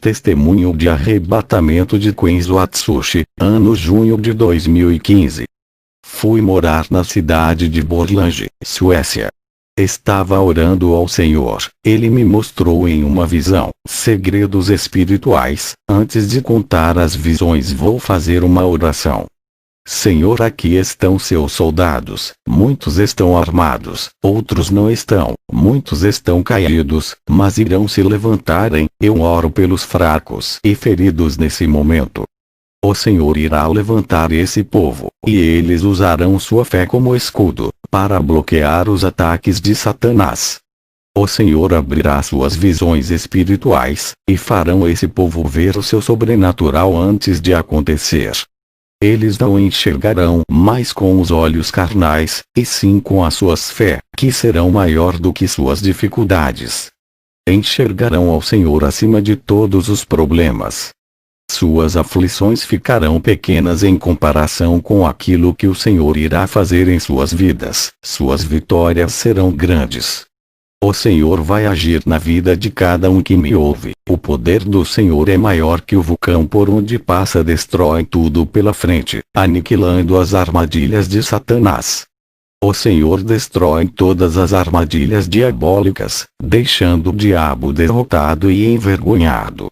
Testemunho de arrebatamento de Kenzo Atsushi, ano junho de 2015. Fui morar na cidade de Borlänge, Suécia. Estava orando ao Senhor. Ele me mostrou em uma visão segredos espirituais. Antes de contar as visões, vou fazer uma oração. Senhor, aqui estão seus soldados. Muitos estão armados, outros não estão. Muitos estão caídos, mas irão se levantarem. Eu oro pelos fracos e feridos nesse momento. O Senhor irá levantar esse povo, e eles usarão sua fé como escudo, para bloquear os ataques de Satanás. O Senhor abrirá suas visões espirituais, e farão esse povo ver o seu sobrenatural antes de acontecer. Eles não enxergarão mais com os olhos carnais, e sim com as suas fé, que serão maior do que suas dificuldades. Enxergarão ao Senhor acima de todos os problemas. Suas aflições ficarão pequenas em comparação com aquilo que o Senhor irá fazer em suas vidas. Suas vitórias serão grandes. O Senhor vai agir na vida de cada um que me ouve. O poder do Senhor é maior que o vulcão por onde passa, destrói tudo pela frente, aniquilando as armadilhas de Satanás. O Senhor destrói todas as armadilhas diabólicas, deixando o diabo derrotado e envergonhado.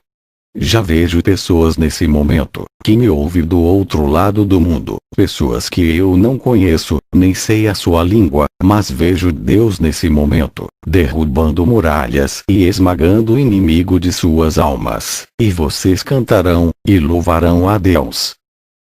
Já vejo pessoas nesse momento, que me ouvem do outro lado do mundo, pessoas que eu não conheço, nem sei a sua língua, mas vejo Deus nesse momento, derrubando muralhas e esmagando o inimigo de suas almas, e vocês cantarão, e louvarão a Deus.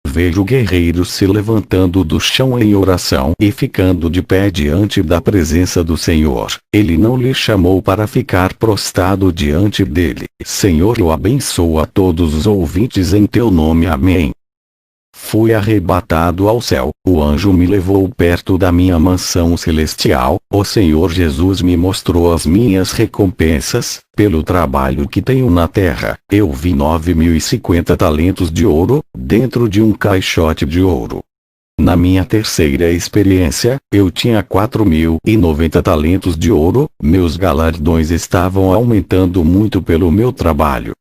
Vejo guerreiros se levantando do chão em oração e ficando de pé diante da presença do Senhor. Ele não lhe chamou para ficar prostrado diante dele. Senhor, eu abençoo a todos os ouvintes em teu nome. Amém. Fui arrebatado ao céu, o anjo me levou perto da minha mansão celestial, o Senhor Jesus me mostrou as minhas recompensas, pelo trabalho que tenho na terra. Eu vi 9.050 talentos de ouro, dentro de um caixote de ouro. Na minha terceira experiência, eu tinha 4.090 talentos de ouro, meus galardões estavam aumentando muito pelo meu trabalho.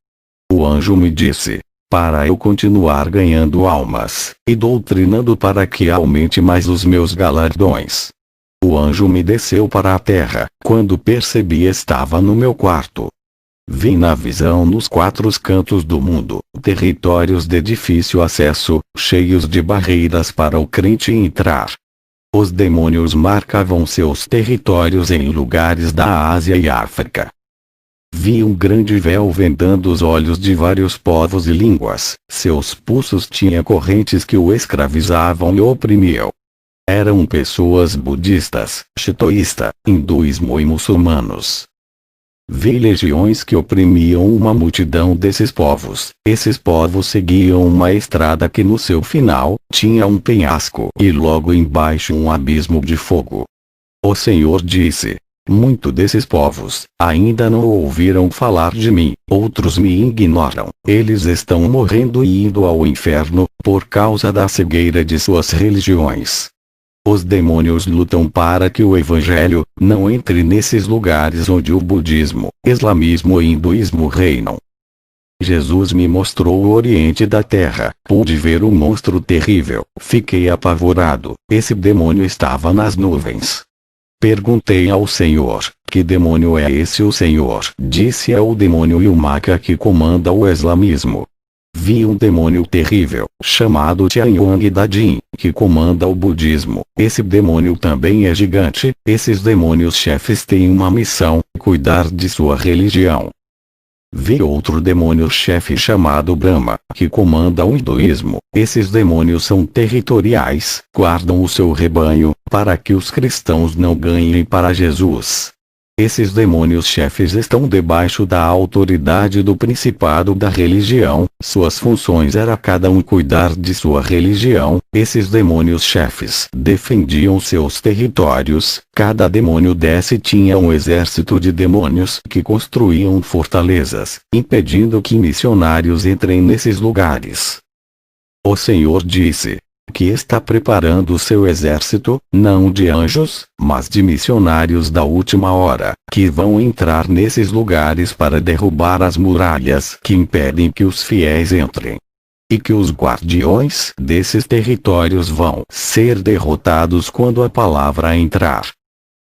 O anjo me disse: para eu continuar ganhando almas, e doutrinando para que aumente mais os meus galardões. O anjo me desceu para a terra, quando percebi estava no meu quarto. Vi na visão nos 4 cantos do mundo, territórios de difícil acesso, cheios de barreiras para o crente entrar. Os demônios marcavam seus territórios em lugares da Ásia e África. Vi um grande véu vendando os olhos de vários povos e línguas. Seus pulsos tinham correntes que o escravizavam e oprimiam. Eram pessoas budistas, shintoísta, hinduísmo e muçulmanos. Vi legiões que oprimiam uma multidão desses povos. Esses povos seguiam uma estrada que no seu final, tinha um penhasco e logo embaixo um abismo de fogo. O Senhor disse: muito desses povos, ainda não ouviram falar de mim, outros me ignoram. Eles estão morrendo e indo ao inferno, por causa da cegueira de suas religiões. Os demônios lutam para que o Evangelho não entre nesses lugares onde o budismo, islamismo e hinduísmo reinam. Jesus me mostrou o oriente da terra. Pude ver um monstro terrível. Fiquei apavorado. Esse demônio estava nas nuvens. Perguntei ao Senhor: que demônio é esse? O Senhor disse: é o demônio Yumaka que comanda o islamismo. Vi um demônio terrível, chamado Tianyuang Dadin, que comanda o budismo. Esse demônio também é gigante. Esses demônios chefes têm uma missão: cuidar de sua religião. Vi outro demônio chefe chamado Brahma, que comanda o hinduísmo. Esses demônios são territoriais, guardam o seu rebanho, para que os cristãos não ganhem para Jesus. Esses demônios chefes estão debaixo da autoridade do principado da religião. Suas funções era cada um cuidar de sua religião. Esses demônios chefes defendiam seus territórios. Cada demônio desse tinha um exército de demônios que construíam fortalezas, impedindo que missionários entrem nesses lugares. O Senhor disse: que está preparando seu exército, não de anjos, mas de missionários da última hora, que vão entrar nesses lugares para derrubar as muralhas que impedem que os fiéis entrem. E que os guardiões desses territórios vão ser derrotados quando a palavra entrar.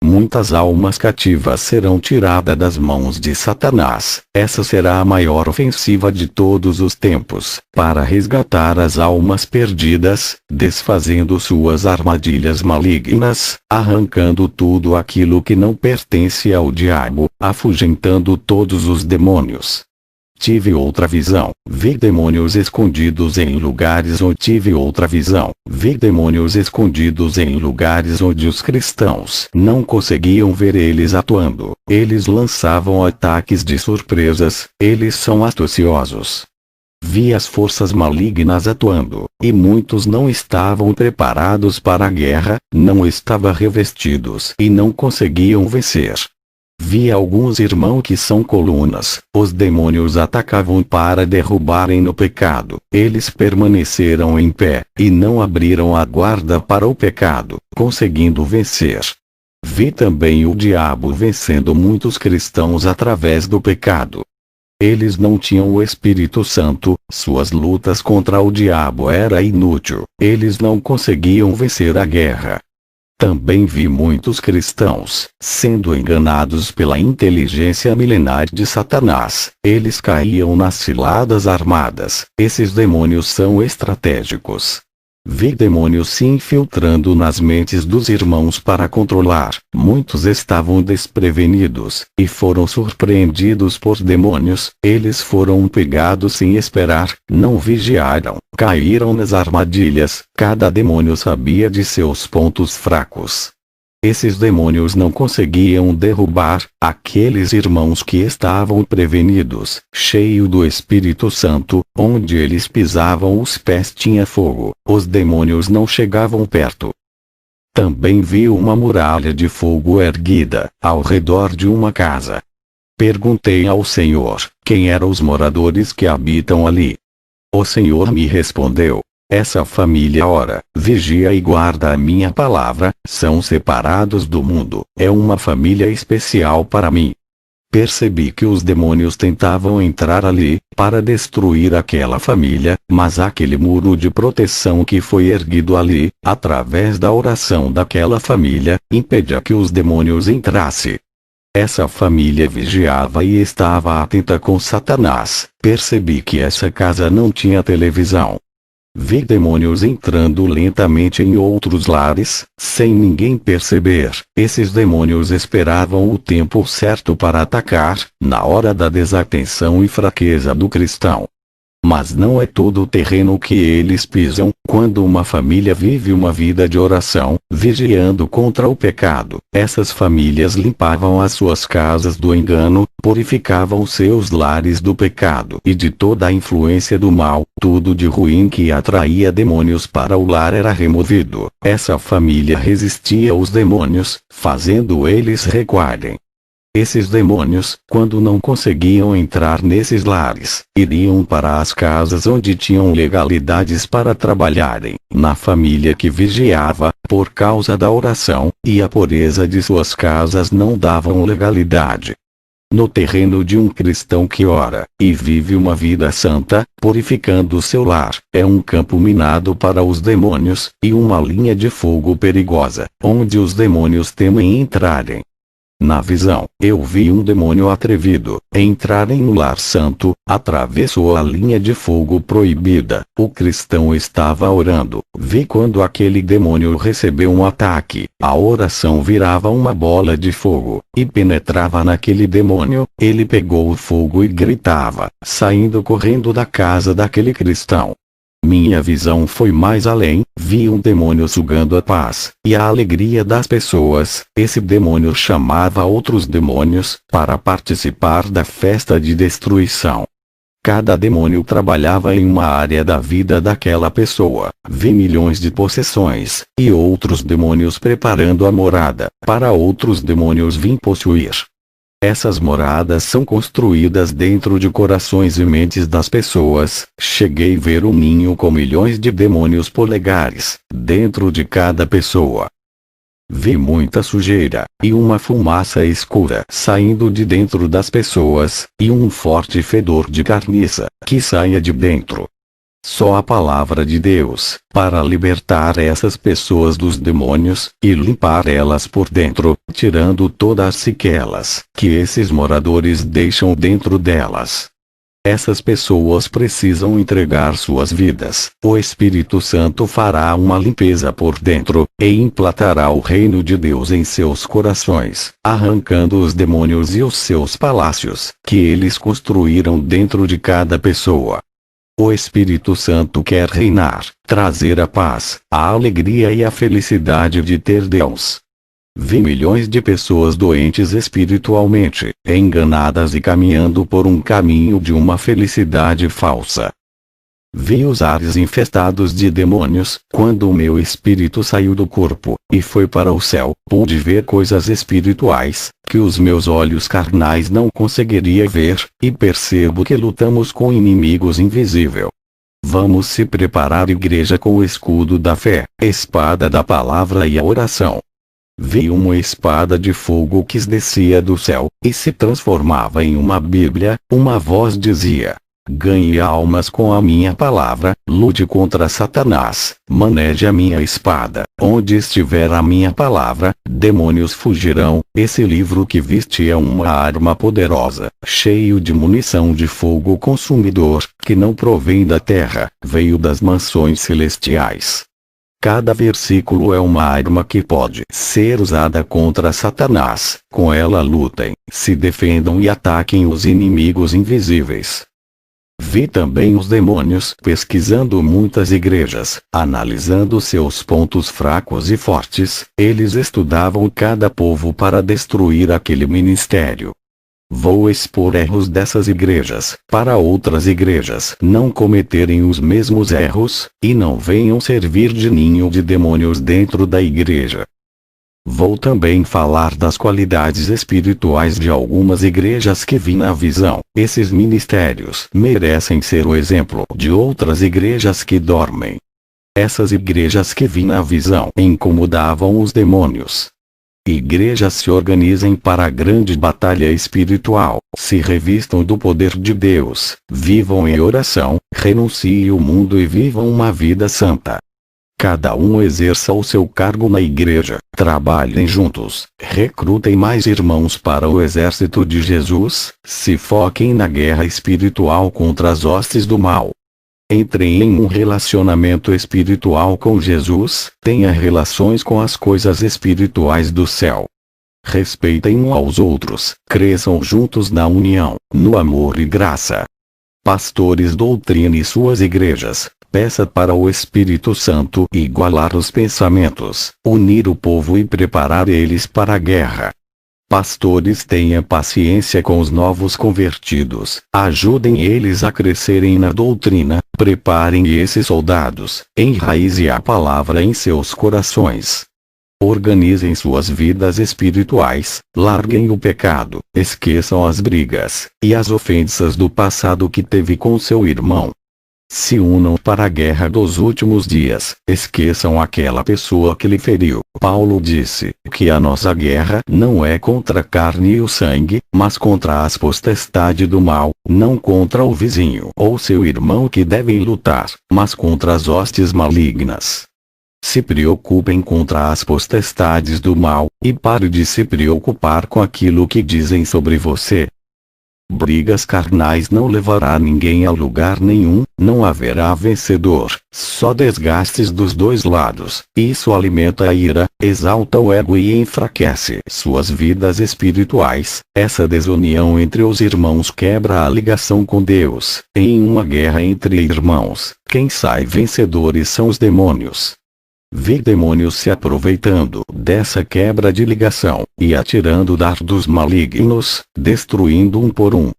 Muitas almas cativas serão tiradas das mãos de Satanás. Essa será a maior ofensiva de todos os tempos, para resgatar as almas perdidas, desfazendo suas armadilhas malignas, arrancando tudo aquilo que não pertence ao diabo, afugentando todos os demônios. Tive outra visão, vi demônios escondidos em lugares onde tive outra visão, vi demônios escondidos em lugares onde os cristãos não conseguiam ver eles atuando. Eles lançavam ataques de surpresas, eles são astuciosos. Vi as forças malignas atuando, e muitos não estavam preparados para a guerra, não estavam revestidos e não conseguiam vencer. Vi alguns irmãos que são colunas. Os demônios atacavam para derrubarem no pecado. Eles permaneceram em pé, e não abriram a guarda para o pecado, conseguindo vencer. Vi também o diabo vencendo muitos cristãos através do pecado. Eles não tinham o Espírito Santo, suas lutas contra o diabo era inútil, eles não conseguiam vencer a guerra. Também vi muitos cristãos sendo enganados pela inteligência milenar de Satanás. Eles caíam nas ciladas armadas. Esses demônios são estratégicos. Vi demônios se infiltrando nas mentes dos irmãos para controlar. Muitos estavam desprevenidos, e foram surpreendidos por demônios. Eles foram pegados sem esperar, não vigiaram, caíram nas armadilhas. Cada demônio sabia de seus pontos fracos. Esses demônios não conseguiam derrubar aqueles irmãos que estavam prevenidos. Cheio do Espírito Santo, onde eles pisavam os pés tinha fogo. Os demônios não chegavam perto. Também vi uma muralha de fogo erguida ao redor de uma casa. Perguntei ao Senhor, quem eram os moradores que habitam ali? O Senhor me respondeu: essa família ora, vigia e guarda a minha palavra, são separados do mundo, é uma família especial para mim. Percebi que os demônios tentavam entrar ali, para destruir aquela família, mas aquele muro de proteção que foi erguido ali, através da oração daquela família, impedia que os demônios entrassem. Essa família vigiava e estava atenta com Satanás. Percebi que essa casa não tinha televisão. Vi demônios entrando lentamente em outros lares, sem ninguém perceber. Esses demônios esperavam o tempo certo para atacar, na hora da desatenção e fraqueza do cristão. Mas não é todo o terreno que eles pisam. Quando uma família vive uma vida de oração, vigiando contra o pecado, essas famílias limpavam as suas casas do engano, purificavam seus lares do pecado e de toda a influência do mal. Tudo de ruim que atraía demônios para o lar era removido. Essa família resistia aos demônios, fazendo eles recuarem. Esses demônios, quando não conseguiam entrar nesses lares, iriam para as casas onde tinham legalidades para trabalharem. Na família que vigiava, por causa da oração, e a pureza de suas casas não davam legalidade. No terreno de um cristão que ora, e vive uma vida santa, purificando seu lar, é um campo minado para os demônios, e uma linha de fogo perigosa, onde os demônios temem entrarem. Na visão, eu vi um demônio atrevido entrar em um lar santo, atravessou a linha de fogo proibida. O cristão estava orando. Vi quando aquele demônio recebeu um ataque, a oração virava uma bola de fogo, e penetrava naquele demônio. Ele pegou o fogo e gritava, saindo correndo da casa daquele cristão. Minha visão foi mais além, vi um demônio sugando a paz e a alegria das pessoas. Esse demônio chamava outros demônios para participar da festa de destruição. Cada demônio trabalhava em uma área da vida daquela pessoa. Vi milhões de possessões, e outros demônios preparando a morada para outros demônios vir possuir. Essas moradas são construídas dentro de corações e mentes das pessoas. Cheguei a ver um ninho com milhões de demônios polegares dentro de cada pessoa. Vi muita sujeira, e uma fumaça escura saindo de dentro das pessoas, e um forte fedor de carniça que saía de dentro. Só a palavra de Deus, para libertar essas pessoas dos demônios, e limpar elas por dentro, tirando todas as sequelas que esses moradores deixam dentro delas. Essas pessoas precisam entregar suas vidas. O Espírito Santo fará uma limpeza por dentro, e implantará o reino de Deus em seus corações, arrancando os demônios e os seus palácios, que eles construíram dentro de cada pessoa. O Espírito Santo quer reinar, trazer a paz, a alegria e a felicidade de ter Deus. Vi milhões de pessoas doentes espiritualmente, enganadas e caminhando por um caminho de uma felicidade falsa. Vi os ares infestados de demônios. Quando o meu espírito saiu do corpo, e foi para o céu, pude ver coisas espirituais, que os meus olhos carnais não conseguiriam ver, e percebo que lutamos com inimigos invisíveis. Vamos se preparar, igreja, com o escudo da fé, espada da palavra e a oração. Vi uma espada de fogo que descia do céu, e se transformava em uma Bíblia. Uma voz dizia: ganhe almas com a minha palavra, lute contra Satanás, maneje a minha espada. Onde estiver a minha palavra, demônios fugirão. Esse livro que viste é uma arma poderosa, cheio de munição de fogo consumidor, que não provém da terra, veio das mansões celestiais. Cada versículo é uma arma que pode ser usada contra Satanás. Com ela lutem, se defendam e ataquem os inimigos invisíveis. Vi também os demônios pesquisando muitas igrejas, analisando seus pontos fracos e fortes. Eles estudavam cada povo para destruir aquele ministério. Vou expor erros dessas igrejas, para outras igrejas não cometerem os mesmos erros, e não venham servir de ninho de demônios dentro da igreja. Vou também falar das qualidades espirituais de algumas igrejas que vi na visão. Esses ministérios merecem ser o exemplo de outras igrejas que dormem. Essas igrejas que vi na visão incomodavam os demônios. Igrejas se organizem para a grande batalha espiritual, se revistam do poder de Deus, vivam em oração, renunciem ao mundo e vivam uma vida santa. Cada um exerça o seu cargo na igreja, trabalhem juntos, recrutem mais irmãos para o exército de Jesus, se foquem na guerra espiritual contra as hostes do mal. Entrem em um relacionamento espiritual com Jesus, tenha relações com as coisas espirituais do céu. Respeitem uns aos outros, cresçam juntos na união, no amor e graça. Pastores, doutrine suas igrejas, peça para o Espírito Santo igualar os pensamentos, unir o povo e preparar eles para a guerra. Pastores, tenha paciência com os novos convertidos, ajudem eles a crescerem na doutrina, preparem esses soldados, enraize a palavra em seus corações. Organizem suas vidas espirituais, larguem o pecado, esqueçam as brigas e as ofensas do passado que teve com seu irmão. Se unam para a guerra dos últimos dias, esqueçam aquela pessoa que lhe feriu. Paulo disse que a nossa guerra não é contra a carne e o sangue, mas contra as potestades do mal, não contra o vizinho ou seu irmão que devem lutar, mas contra as hostes malignas. Se preocupem contra as potestades do mal, e pare de se preocupar com aquilo que dizem sobre você. Brigas carnais não levará ninguém a lugar nenhum, não haverá vencedor, só desgastes dos dois lados. Isso alimenta a ira, exalta o ego e enfraquece suas vidas espirituais. Essa desunião entre os irmãos quebra a ligação com Deus. Em uma guerra entre irmãos, quem sai vencedores são os demônios. Vi demônios se aproveitando dessa quebra de ligação, e atirando dardos malignos, destruindo um por um.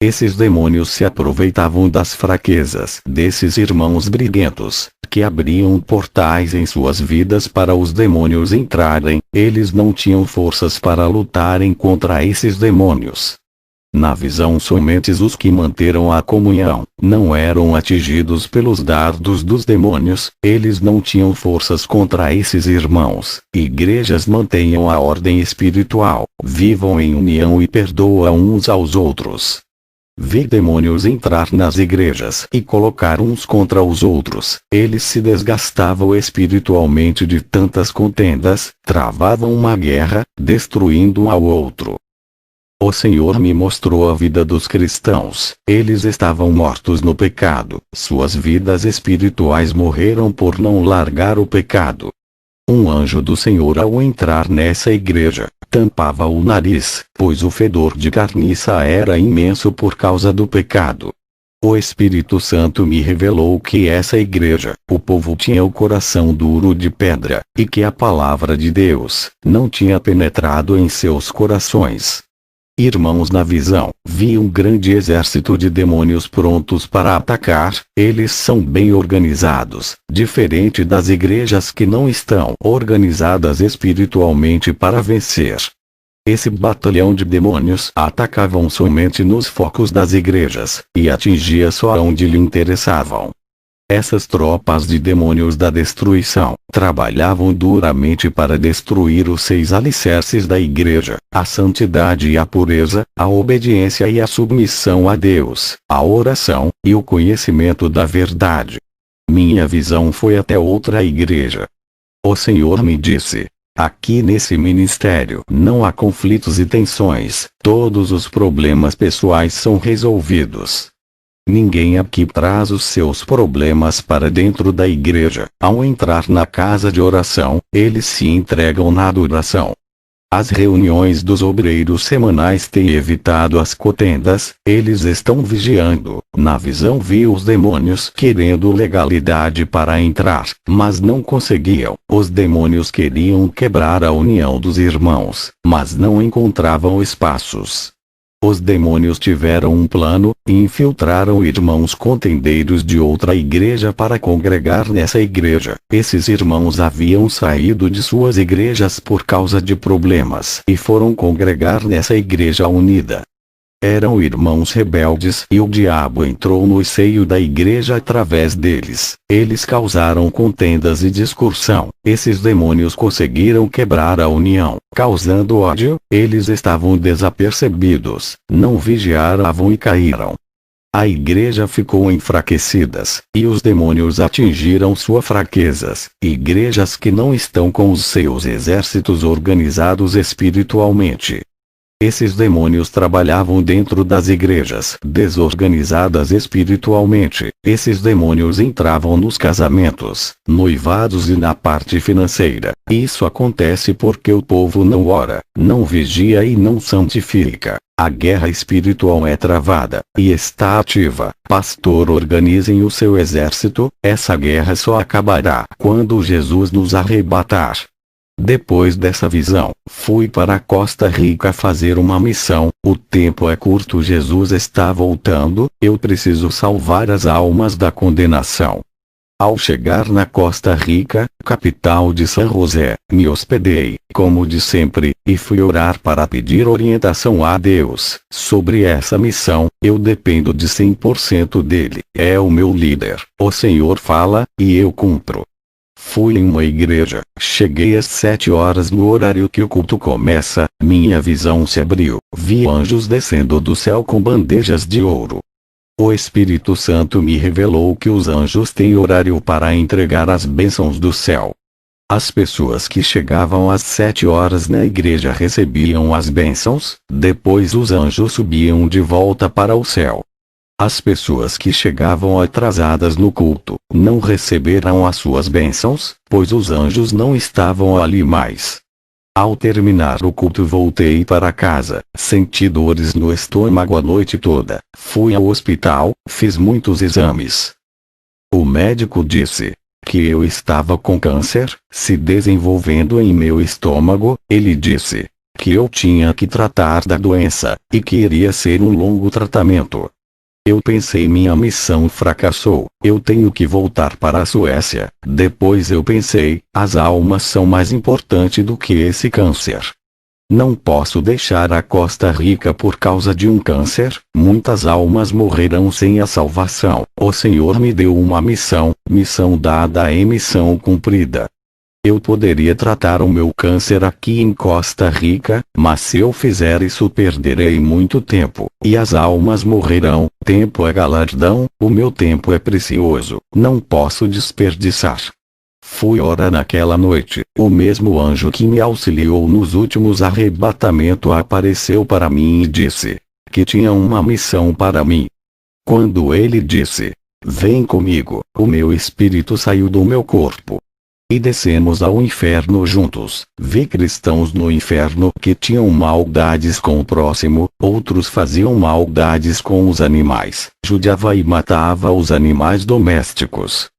Esses demônios se aproveitavam das fraquezas desses irmãos briguentos, que abriam portais em suas vidas para os demônios entrarem. Eles não tinham forças para lutarem contra esses demônios. Na visão, somente os que manteram a comunhão não eram atingidos pelos dardos dos demônios. Eles não tinham forças contra esses irmãos. Igrejas mantenham a ordem espiritual, vivam em união e perdoam uns aos outros. Vi demônios entrar nas igrejas e colocar uns contra os outros. Eles se desgastavam espiritualmente de tantas contendas, travavam uma guerra, destruindo um ao outro. O Senhor me mostrou a vida dos cristãos. Eles estavam mortos no pecado. Suas vidas espirituais morreram por não largar o pecado. Um anjo do Senhor, ao entrar nessa igreja, tampava o nariz, pois o fedor de carniça era imenso por causa do pecado. O Espírito Santo me revelou que essa igreja, o povo tinha o coração duro de pedra, e que a palavra de Deus não tinha penetrado em seus corações. Irmãos, na visão, vi um grande exército de demônios prontos para atacar. Eles são bem organizados, diferente das igrejas que não estão organizadas espiritualmente para vencer. Esse batalhão de demônios atacavam somente nos focos das igrejas, e atingia só onde lhe interessavam. Essas tropas de demônios da destruição trabalhavam duramente para destruir os 6 alicerces da igreja: a santidade e a pureza, a obediência e a submissão a Deus, a oração e o conhecimento da verdade. Minha visão foi até outra igreja. O Senhor me disse: aqui nesse ministério não há conflitos e tensões, todos os problemas pessoais são resolvidos. Ninguém aqui traz os seus problemas para dentro da igreja. Ao entrar na casa de oração, eles se entregam na adoração. As reuniões dos obreiros semanais têm evitado as contendas. Eles estão vigiando. Na visão, vi os demônios querendo legalidade para entrar, mas não conseguiam. Os demônios queriam quebrar a união dos irmãos, mas não encontravam espaços. Os demônios tiveram um plano, e infiltraram irmãos contendeiros de outra igreja para congregar nessa igreja. Esses irmãos haviam saído de suas igrejas por causa de problemas e foram congregar nessa igreja unida. Eram irmãos rebeldes e o diabo entrou no seio da igreja através deles. Eles causaram contendas e discussão. Esses demônios conseguiram quebrar a união, causando ódio. Eles estavam desapercebidos, não vigiavam e caíram. A igreja ficou enfraquecida, e os demônios atingiram suas fraquezas. Igrejas que não estão com os seus exércitos organizados espiritualmente. Esses demônios trabalhavam dentro das igrejas desorganizadas espiritualmente. Esses demônios entravam nos casamentos, noivados e na parte financeira. Isso acontece porque o povo não ora, não vigia e não santifica. A guerra espiritual é travada, e está ativa. Pastor, organizem o seu exército. Essa guerra só acabará quando Jesus nos arrebatar. Depois dessa visão, fui para Costa Rica fazer uma missão. O tempo é curto, Jesus está voltando, eu preciso salvar as almas da condenação. Ao chegar na Costa Rica, capital de San José, me hospedei, como de sempre, e fui orar para pedir orientação a Deus sobre essa missão. Eu dependo de 100% dele, é o meu líder. O Senhor fala, e eu cumpro. Fui em uma igreja, cheguei às 7 horas no horário que o culto começa. Minha visão se abriu, vi anjos descendo do céu com bandejas de ouro. O Espírito Santo me revelou que os anjos têm horário para entregar as bênçãos do céu. As pessoas que chegavam às 7 horas na igreja recebiam as bênçãos, depois os anjos subiam de volta para o céu. As pessoas que chegavam atrasadas no culto não receberam as suas bênçãos, pois os anjos não estavam ali mais. Ao terminar o culto, voltei para casa, senti dores no estômago a noite toda. Fui ao hospital, fiz muitos exames. O médico disse que eu estava com câncer se desenvolvendo em meu estômago. Ele disse que eu tinha que tratar da doença, e que iria ser um longo tratamento. Eu pensei minha missão fracassou, eu tenho que voltar para a Suécia. Depois eu pensei, as almas são mais importantes do que esse câncer. Não posso deixar a Costa Rica por causa de um câncer, muitas almas morrerão sem a salvação. O Senhor me deu uma missão, missão dada e missão cumprida. Eu poderia tratar o meu câncer aqui em Costa Rica, mas se eu fizer isso perderei muito tempo, e as almas morrerão. Tempo é galardão, o meu tempo é precioso, não posso desperdiçar. Fui orar naquela noite, o mesmo anjo que me auxiliou nos últimos arrebatamentos apareceu para mim e disse que tinha uma missão para mim. Quando ele disse, vem comigo, o meu espírito saiu do meu corpo. E descemos ao inferno juntos. Vi cristãos no inferno que tinham maldades com o próximo, outros faziam maldades com os animais, judiava e matava os animais domésticos.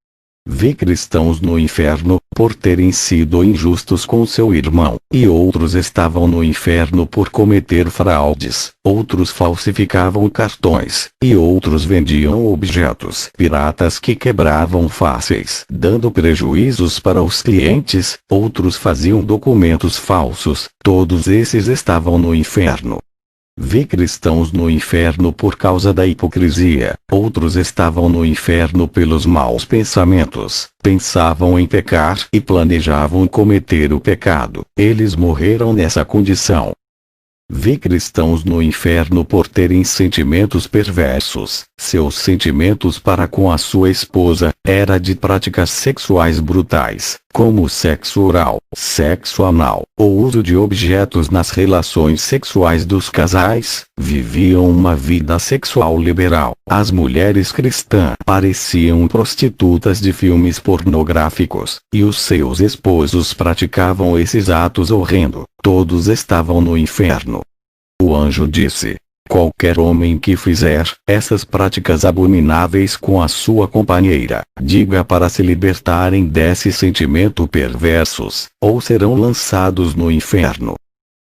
Vi cristãos no inferno, por terem sido injustos com seu irmão, e outros estavam no inferno por cometer fraudes, outros falsificavam cartões, e outros vendiam objetos piratas que quebravam fáceis, dando prejuízos para os clientes, outros faziam documentos falsos, todos esses estavam no inferno. Vi cristãos no inferno por causa da hipocrisia, outros estavam no inferno pelos maus pensamentos, pensavam em pecar e planejavam cometer o pecado, eles morreram nessa condição. Vi cristãos no inferno por terem sentimentos perversos. Seus sentimentos para com a sua esposa era de práticas sexuais brutais, como sexo oral, sexo anal, o uso de objetos nas relações sexuais dos casais. Viviam uma vida sexual liberal. As mulheres cristãs pareciam prostitutas de filmes pornográficos, e os seus esposos praticavam esses atos horrendos. Todos estavam no inferno. O anjo disse: qualquer homem que fizer essas práticas abomináveis com a sua companheira, diga para se libertarem desse sentimento perversos, ou serão lançados no inferno.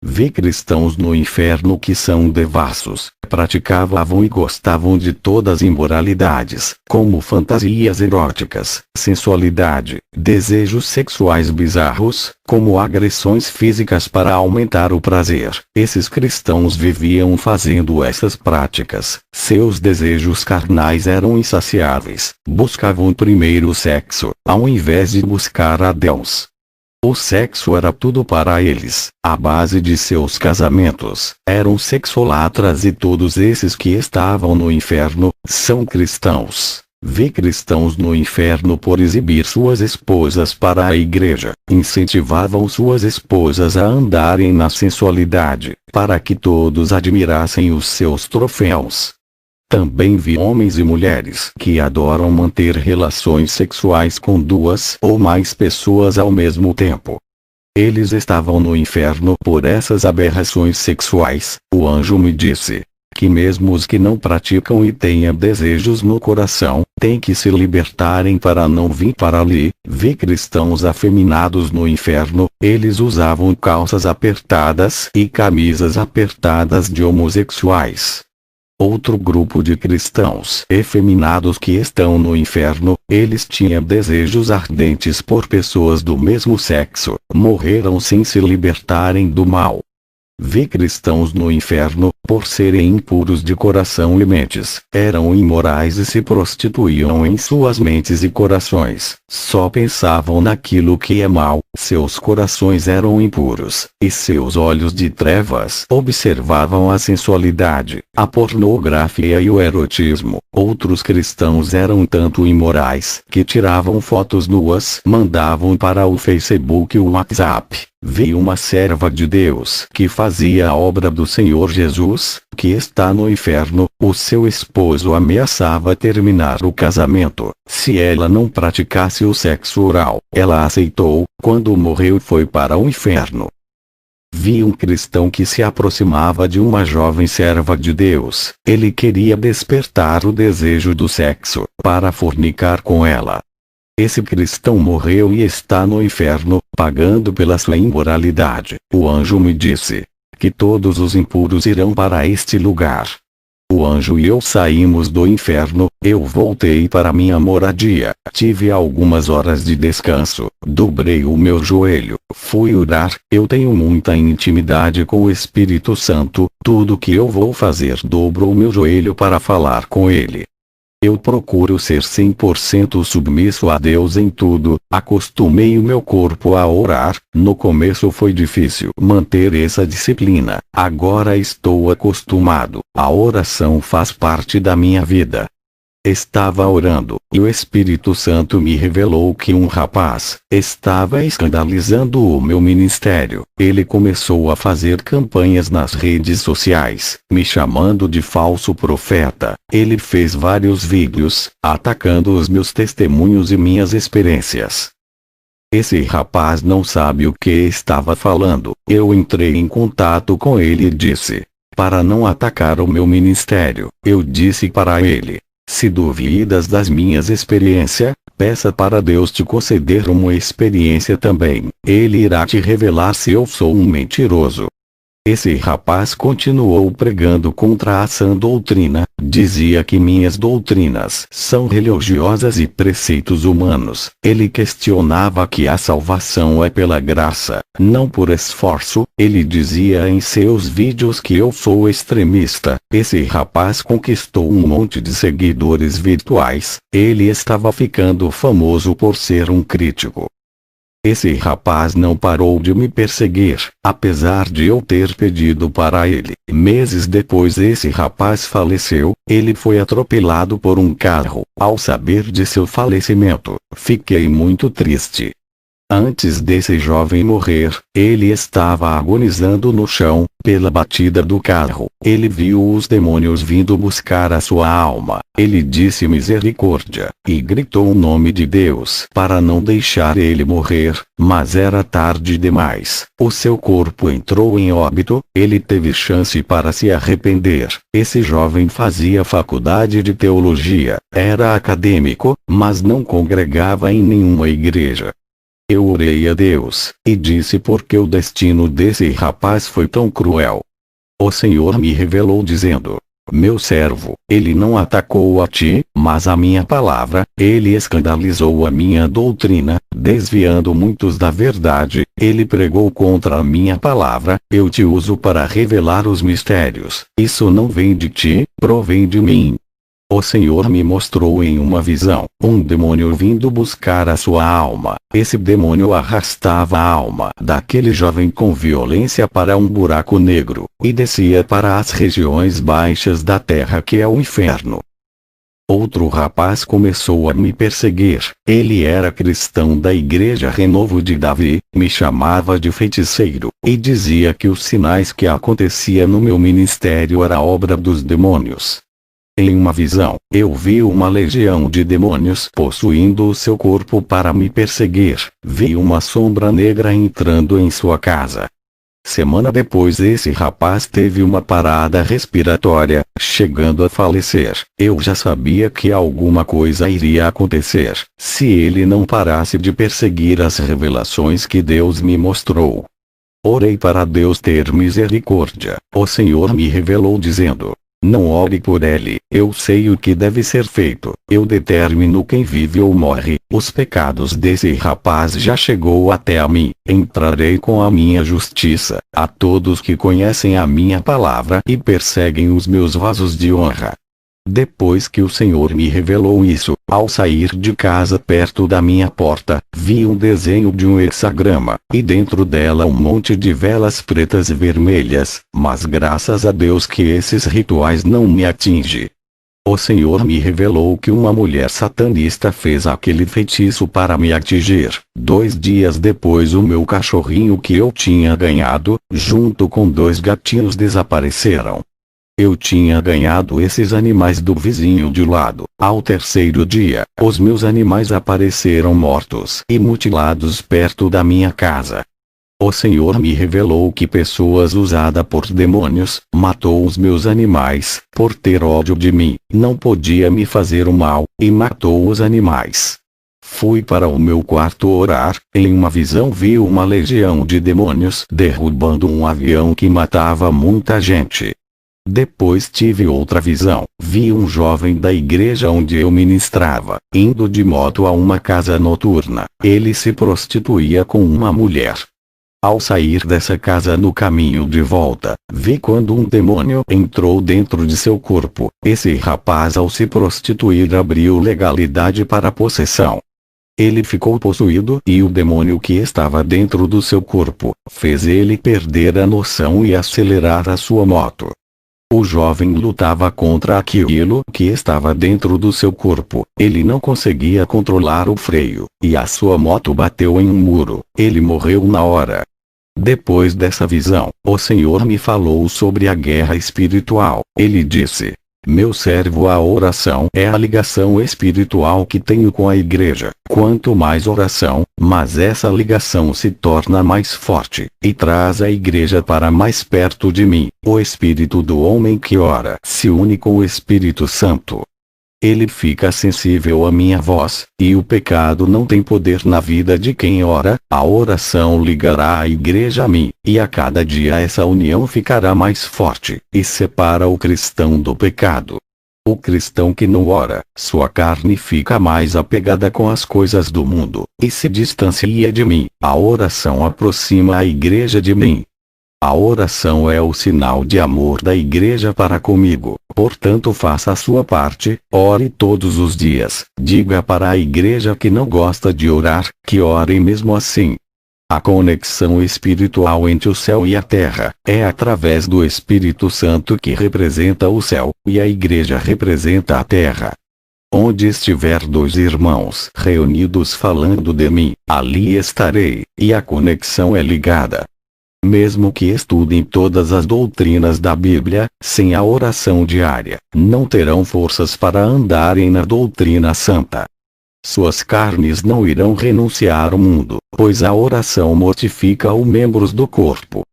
Vi cristãos no inferno que são devassos, praticavam e gostavam de todas as imoralidades, como fantasias eróticas, sensualidade, desejos sexuais bizarros, como agressões físicas para aumentar o prazer. Esses cristãos viviam fazendo essas práticas. Seus desejos carnais eram insaciáveis, buscavam primeiro o sexo, ao invés de buscar a Deus. O sexo era tudo para eles. A base de seus casamentos eram sexolatras, e todos esses que estavam no inferno são cristãos. Vi cristãos no inferno por exibir suas esposas para a igreja. Incentivavam suas esposas a andarem na sensualidade, para que todos admirassem os seus troféus. Também vi homens e mulheres que adoram manter relações sexuais com duas ou mais pessoas ao mesmo tempo. Eles estavam no inferno por essas aberrações sexuais. O anjo me disse que mesmo os que não praticam e tenham desejos no coração, têm que se libertarem para não vir para ali. Vi cristãos afeminados no inferno. Eles usavam calças apertadas e camisas apertadas de homossexuais. Outro grupo de cristãos efeminados que estão no inferno, eles tinham desejos ardentes por pessoas do mesmo sexo, morreram sem se libertarem do mal. Vi cristãos no inferno, por serem impuros de coração e mentes, eram imorais e se prostituíam em suas mentes e corações, só pensavam naquilo que é mal, seus corações eram impuros, e seus olhos de trevas observavam a sensualidade, a pornografia e o erotismo. Outros cristãos eram tanto imorais que tiravam fotos nuas, mandavam para o Facebook e o WhatsApp. Vi uma serva de Deus que fazia a obra do Senhor Jesus, que está no inferno. O seu esposo ameaçava terminar o casamento se ela não praticasse o sexo oral. Ela aceitou. Quando morreu, foi para o inferno. Vi um cristão que se aproximava de uma jovem serva de Deus. Ele queria despertar o desejo do sexo, para fornicar com ela. Esse cristão morreu e está no inferno, pagando pela sua imoralidade. O anjo me disse que todos os impuros irão para este lugar. O anjo e eu saímos do inferno, eu voltei para minha moradia, tive algumas horas de descanso, dobrei o meu joelho, fui orar, eu tenho muita intimidade com o Espírito Santo, tudo que eu vou fazer dobro o meu joelho para falar com ele. Eu procuro ser 100% submisso a Deus em tudo, acostumei o meu corpo a orar, no começo foi difícil manter essa disciplina, agora estou acostumado, a oração faz parte da minha vida. Estava orando, e o Espírito Santo me revelou que um rapaz estava escandalizando o meu ministério. Ele começou a fazer campanhas nas redes sociais, me chamando de falso profeta. Ele fez vários vídeos, atacando os meus testemunhos e minhas experiências. Esse rapaz não sabe o que estava falando. Eu entrei em contato com ele e disse: para não atacar o meu ministério, eu disse para ele: se duvidas das minhas experiências, peça para Deus te conceder uma experiência também. Ele irá te revelar se eu sou um mentiroso. Esse rapaz continuou pregando contra a sã doutrina, dizia que minhas doutrinas são religiosas e preceitos humanos. Ele questionava que a salvação é pela graça, não por esforço. Ele dizia em seus vídeos que eu sou extremista. Esse rapaz conquistou um monte de seguidores virtuais. Ele estava ficando famoso por ser um crítico. Esse rapaz não parou de me perseguir, apesar de eu ter pedido para ele. Meses depois esse rapaz faleceu, ele foi atropelado por um carro. Ao saber de seu falecimento, fiquei muito triste. Antes desse jovem morrer, ele estava agonizando no chão, pela batida do carro. Ele viu os demônios vindo buscar a sua alma. Ele disse misericórdia, e gritou o nome de Deus para não deixar ele morrer, mas era tarde demais. O seu corpo entrou em óbito, ele teve chance para se arrepender. Esse jovem fazia faculdade de teologia, era acadêmico, mas não congregava em nenhuma igreja. Eu orei a Deus, e disse por que o destino desse rapaz foi tão cruel. O Senhor me revelou dizendo: meu servo, ele não atacou a ti, mas a minha palavra. Ele escandalizou a minha doutrina, desviando muitos da verdade. Ele pregou contra a minha palavra. Eu te uso para revelar os mistérios. Isso não vem de ti, provém de mim. O Senhor me mostrou em uma visão, um demônio vindo buscar a sua alma. Esse demônio arrastava a alma daquele jovem com violência para um buraco negro, e descia para as regiões baixas da terra que é o inferno. Outro rapaz começou a me perseguir. Ele era cristão da igreja Renovo de Davi, me chamava de feiticeiro, e dizia que os sinais que acontecia no meu ministério era obra dos demônios. Em uma visão, eu vi uma legião de demônios possuindo o seu corpo para me perseguir. Vi uma sombra negra entrando em sua casa. Semana depois esse rapaz teve uma parada respiratória, chegando a falecer. Eu já sabia que alguma coisa iria acontecer, se ele não parasse de perseguir as revelações que Deus me mostrou. Orei para Deus ter misericórdia. O Senhor me revelou dizendo: não ore por ele, eu sei o que deve ser feito, eu determino quem vive ou morre. Os pecados desse rapaz já chegou até a mim, entrarei com a minha justiça, a todos que conhecem a minha palavra e perseguem os meus vasos de honra. Depois que o Senhor me revelou isso, ao sair de casa perto da minha porta, vi um desenho de um hexagrama, e dentro dela um monte de velas pretas e vermelhas, mas graças a Deus que esses rituais não me atingem. O Senhor me revelou que uma mulher satanista fez aquele feitiço para me atingir. 2 dias depois o meu cachorrinho que eu tinha ganhado, junto com 2 gatinhos desapareceram. Eu tinha ganhado esses animais do vizinho de lado. Ao 3º dia, os meus animais apareceram mortos e mutilados perto da minha casa. O Senhor me revelou que pessoas usadas por demônios matou os meus animais, por ter ódio de mim, não podia me fazer o mal, e matou os animais. Fui para o meu quarto orar, em uma visão vi uma legião de demônios derrubando um avião que matava muita gente. Depois tive outra visão. Vi um jovem da igreja onde eu ministrava, indo de moto a uma casa noturna. Ele se prostituía com uma mulher. Ao sair dessa casa no caminho de volta, vi quando um demônio entrou dentro de seu corpo. Esse rapaz, ao se prostituir, abriu legalidade para a possessão. Ele ficou possuído e o demônio que estava dentro do seu corpo fez ele perder a noção e acelerar a sua moto. O jovem lutava contra aquilo que estava dentro do seu corpo. Ele não conseguia controlar o freio, e a sua moto bateu em um muro. Ele morreu na hora. Depois dessa visão, o Senhor me falou sobre a guerra espiritual. Ele disse: meu servo, a oração é a ligação espiritual que tenho com a igreja. Quanto mais oração, mas essa ligação se torna mais forte, e traz a igreja para mais perto de mim. O espírito do homem que ora se une com o Espírito Santo. Ele fica sensível à minha voz, e o pecado não tem poder na vida de quem ora. A oração ligará a igreja a mim, e a cada dia essa união ficará mais forte, e separa o cristão do pecado. O cristão que não ora, sua carne fica mais apegada com as coisas do mundo, e se distancia de mim. A oração aproxima a igreja de mim. A oração é o sinal de amor da igreja para comigo. Portanto, faça a sua parte, ore todos os dias. Diga para a igreja que não gosta de orar, que orem mesmo assim. A conexão espiritual entre o céu e a terra é através do Espírito Santo, que representa o céu, e a igreja representa a terra. Onde estiver dois irmãos reunidos falando de mim, ali estarei, e a conexão é ligada. Mesmo que estudem todas as doutrinas da Bíblia, sem a oração diária, não terão forças para andarem na doutrina santa. Suas carnes não irão renunciar ao mundo, pois a oração mortifica os membros do corpo.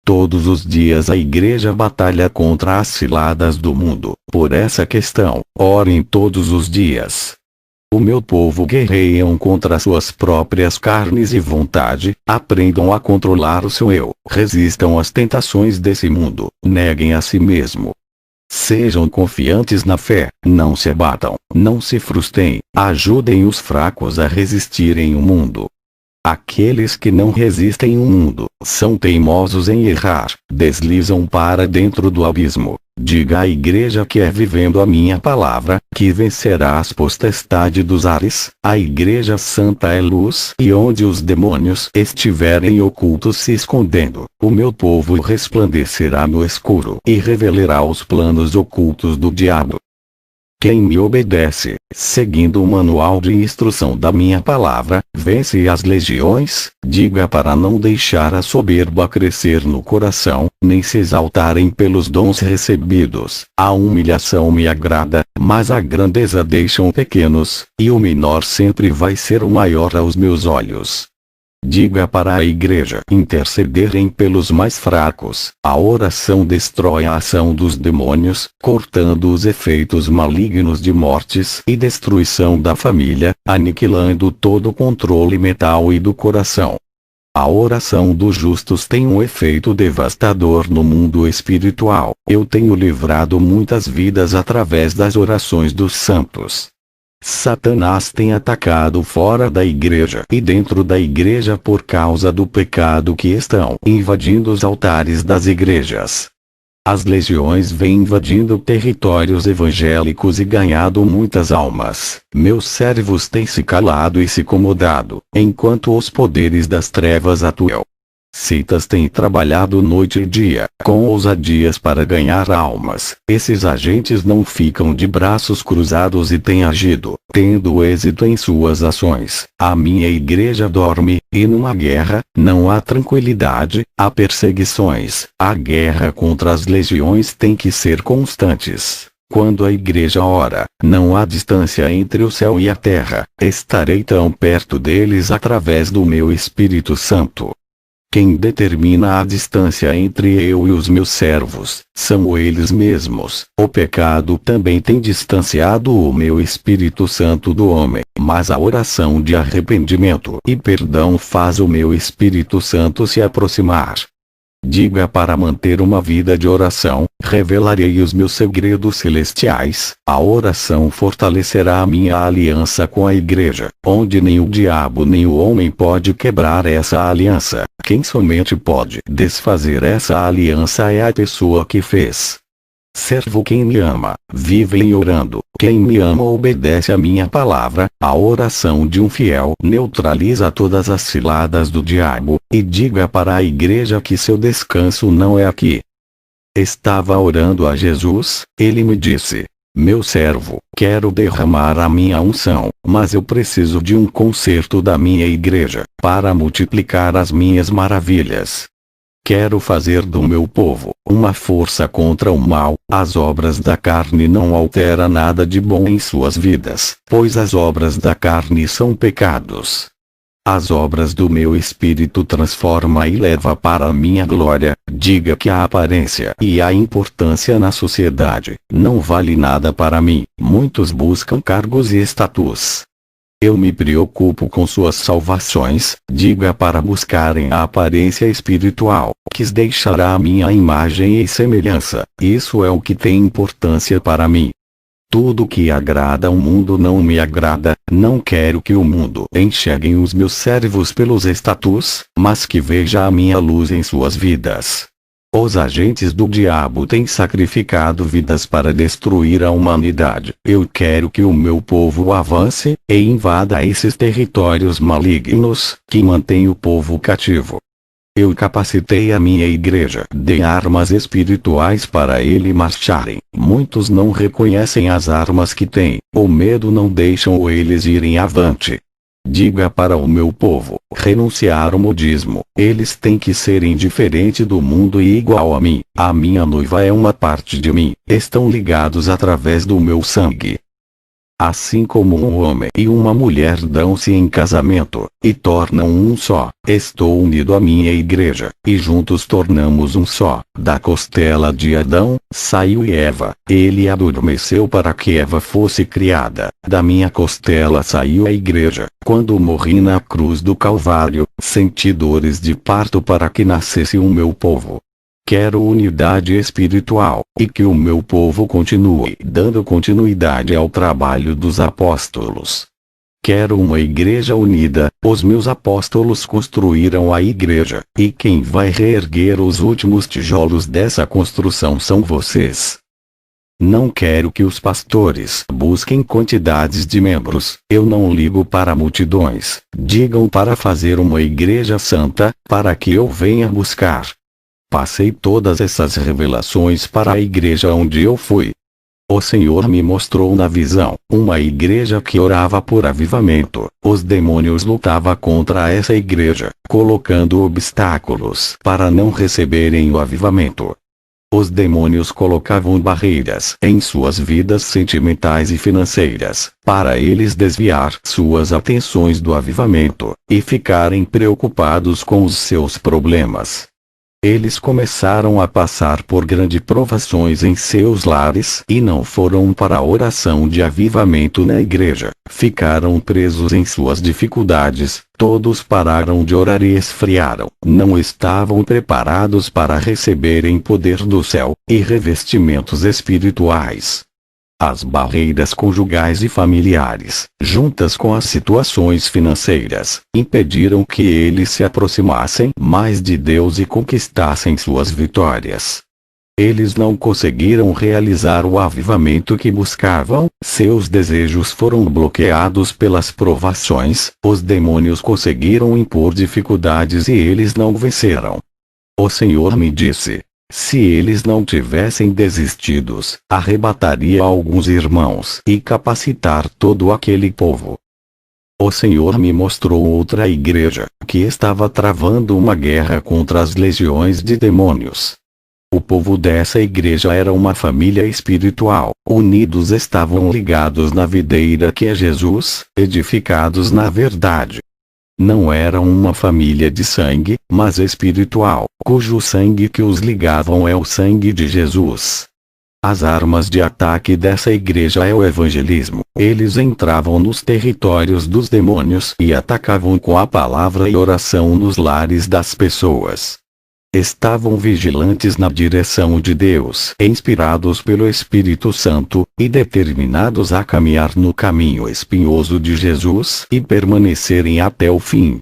Todos os dias a igreja batalha contra as ciladas do mundo. Por essa questão, orem todos os dias. O meu povo guerreiam contra suas próprias carnes e vontade. Aprendam a controlar o seu eu. Resistam às tentações desse mundo. Neguem a si mesmo. Sejam confiantes na fé. Não se abatam. Não se frustrem. Ajudem os fracos a resistirem ao mundo. Aqueles que não resistem ao mundo são teimosos em errar. Deslizam para dentro do abismo. Diga à igreja que é vivendo a minha palavra, que vencerá as potestades dos ares. A igreja santa é luz, e onde os demônios estiverem ocultos se escondendo, o meu povo resplandecerá no escuro e revelará os planos ocultos do diabo. Quem me obedece, seguindo o manual de instrução da minha palavra, vence as legiões. Diga para não deixar a soberba crescer no coração, nem se exaltarem pelos dons recebidos. A humilhação me agrada, mas a grandeza deixam pequenos, e o menor sempre vai ser o maior aos meus olhos. Diga para a igreja intercederem pelos mais fracos. A oração destrói a ação dos demônios, cortando os efeitos malignos de mortes e destruição da família, aniquilando todo o controle mental e do coração. A oração dos justos tem um efeito devastador no mundo espiritual. Eu tenho livrado muitas vidas através das orações dos santos. Satanás tem atacado fora da igreja e dentro da igreja por causa do pecado que estão invadindo os altares das igrejas. As legiões vêm invadindo territórios evangélicos e ganhado muitas almas. Meus servos têm se calado e se acomodado, enquanto os poderes das trevas atuam. Seitas têm trabalhado noite e dia, com ousadias para ganhar almas. Esses agentes não ficam de braços cruzados e têm agido, tendo êxito em suas ações. A minha igreja dorme, e numa guerra, não há tranquilidade, há perseguições. A guerra contra as legiões tem que ser constantes. Quando a igreja ora, não há distância entre o céu e a terra. Estarei tão perto deles através do meu Espírito Santo. Quem determina a distância entre eu e os meus servos, são eles mesmos. O pecado também tem distanciado o meu Espírito Santo do homem, mas a oração de arrependimento e perdão faz o meu Espírito Santo se aproximar. Diga para manter uma vida de oração, revelarei os meus segredos celestiais. A oração fortalecerá a minha aliança com a igreja, onde nem o diabo nem o homem pode quebrar essa aliança. Quem somente pode desfazer essa aliança é a pessoa que fez. Servo quem me ama, vive em orando. Quem me ama obedece a minha palavra. A oração de um fiel neutraliza todas as ciladas do diabo. E diga para a igreja que seu descanso não é aqui. Estava orando a Jesus, ele me disse: meu servo, quero derramar a minha unção, mas eu preciso de um conserto da minha igreja, para multiplicar as minhas maravilhas. Quero fazer do meu povo uma força contra o mal. As obras da carne não alteram nada de bom em suas vidas, pois as obras da carne são pecados. As obras do meu espírito transforma e leva para a minha glória. Diga que a aparência e a importância na sociedade não vale nada para mim. Muitos buscam cargos e status. Eu me preocupo com suas salvações. Diga para buscarem a aparência espiritual, que deixará a minha imagem e semelhança. Isso é o que tem importância para mim. Tudo que agrada ao mundo não me agrada. Não quero que o mundo enxergue os meus servos pelos status, mas que veja a minha luz em suas vidas. Os agentes do diabo têm sacrificado vidas para destruir a humanidade. Eu quero que o meu povo avance e invada esses territórios malignos que mantêm o povo cativo. Eu capacitei a minha igreja de armas espirituais para ele marcharem. Muitos não reconhecem as armas que têm. O medo não deixa eles irem avante. Diga para o meu povo renunciar ao modismo. Eles têm que ser indiferente do mundo e igual a mim. A minha noiva é uma parte de mim. Estão ligados através do meu sangue. Assim como um homem e uma mulher dão-se em casamento, e tornam um só, estou unido à minha igreja, e juntos tornamos um só. Da costela de Adão, saiu Eva. Ele adormeceu para que Eva fosse criada. Da minha costela saiu a igreja. Quando morri na cruz do Calvário, senti dores de parto para que nascesse o meu povo. Quero unidade espiritual, e que o meu povo continue dando continuidade ao trabalho dos apóstolos. Quero uma igreja unida. Os meus apóstolos construíram a igreja, e quem vai reerguer os últimos tijolos dessa construção são vocês. Não quero que os pastores busquem quantidades de membros. Eu não ligo para multidões. Digam para fazer uma igreja santa, para que eu venha buscar. Passei todas essas revelações para a igreja onde eu fui. O Senhor me mostrou na visão uma igreja que orava por avivamento. Os demônios lutavam contra essa igreja, colocando obstáculos para não receberem o avivamento. Os demônios colocavam barreiras em suas vidas sentimentais e financeiras, para eles desviar suas atenções do avivamento, e ficarem preocupados com os seus problemas. Eles começaram a passar por grandes provações em seus lares e não foram para a oração de avivamento na igreja. Ficaram presos em suas dificuldades. Todos pararam de orar e esfriaram. Não estavam preparados para receberem poder do céu e revestimentos espirituais. As barreiras conjugais e familiares, juntas com as situações financeiras, impediram que eles se aproximassem mais de Deus e conquistassem suas vitórias. Eles não conseguiram realizar o avivamento que buscavam. Seus desejos foram bloqueados pelas provações. Os demônios conseguiram impor dificuldades e eles não venceram. O Senhor me disse: se eles não tivessem desistidos, arrebataria alguns irmãos e capacitar todo aquele povo. O Senhor me mostrou outra igreja, que estava travando uma guerra contra as legiões de demônios. O povo dessa igreja era uma família espiritual, unidos estavam ligados na videira que é Jesus, edificados na verdade. Não eram uma família de sangue, mas espiritual, cujo sangue que os ligavam é o sangue de Jesus. As armas de ataque dessa igreja é o evangelismo. Eles entravam nos territórios dos demônios e atacavam com a palavra e oração nos lares das pessoas. Estavam vigilantes na direção de Deus, inspirados pelo Espírito Santo, e determinados a caminhar no caminho espinhoso de Jesus e permanecerem até o fim.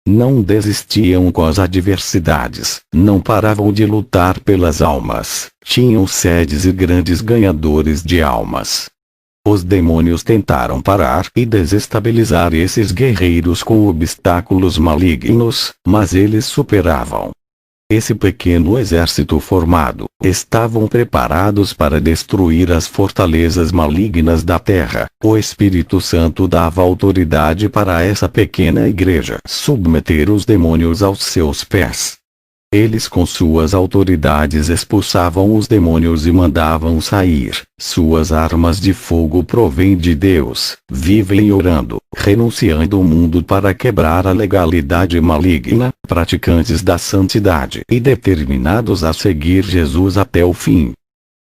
Não desistiam com as adversidades, não paravam de lutar pelas almas, tinham sedes e grandes ganhadores de almas. Os demônios tentaram parar e desestabilizar esses guerreiros com obstáculos malignos, mas eles superavam. Esse pequeno exército formado, estavam preparados para destruir as fortalezas malignas da terra. O Espírito Santo dava autoridade para essa pequena igreja submeter os demônios aos seus pés. Eles com suas autoridades expulsavam os demônios e mandavam sair. Suas armas de fogo provêm de Deus. Vivem orando, renunciando o mundo para quebrar a legalidade maligna, praticantes da santidade e determinados a seguir Jesus até o fim.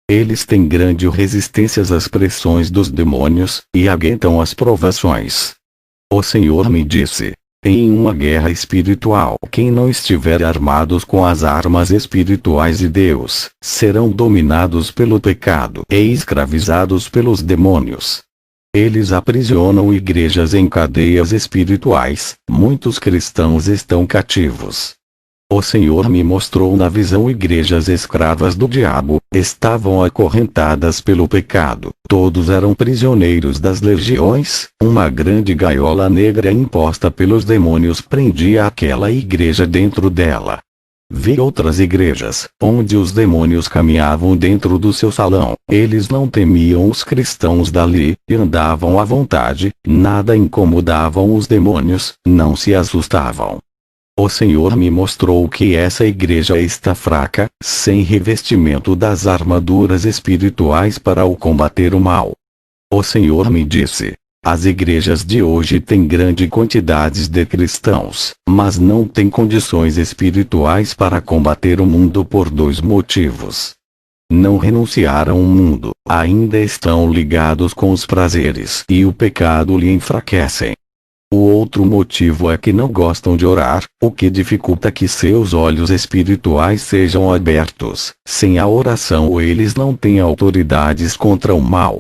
Eles têm grande resistência às pressões dos demônios, e aguentam as provações. O Senhor me disse: em uma guerra espiritual, quem não estiver armados com as armas espirituais de Deus, serão dominados pelo pecado e escravizados pelos demônios. Eles aprisionam igrejas em cadeias espirituais, muitos cristãos estão cativos. O Senhor me mostrou na visão igrejas escravas do diabo, estavam acorrentadas pelo pecado, todos eram prisioneiros das legiões, uma grande gaiola negra imposta pelos demônios prendia aquela igreja dentro dela. Vi outras igrejas, onde os demônios caminhavam dentro do seu salão, eles não temiam os cristãos dali, e andavam à vontade, nada incomodavam os demônios, não se assustavam. O Senhor me mostrou que essa igreja está fraca, sem revestimento das armaduras espirituais para o combater o mal. O Senhor me disse: as igrejas de hoje têm grande quantidade de cristãos, mas não têm condições espirituais para combater o mundo por dois motivos. Não renunciaram ao mundo, ainda estão ligados com os prazeres e o pecado lhe enfraquecem. O outro motivo é que não gostam de orar, o que dificulta que seus olhos espirituais sejam abertos. Sem a oração eles não têm autoridades contra o mal.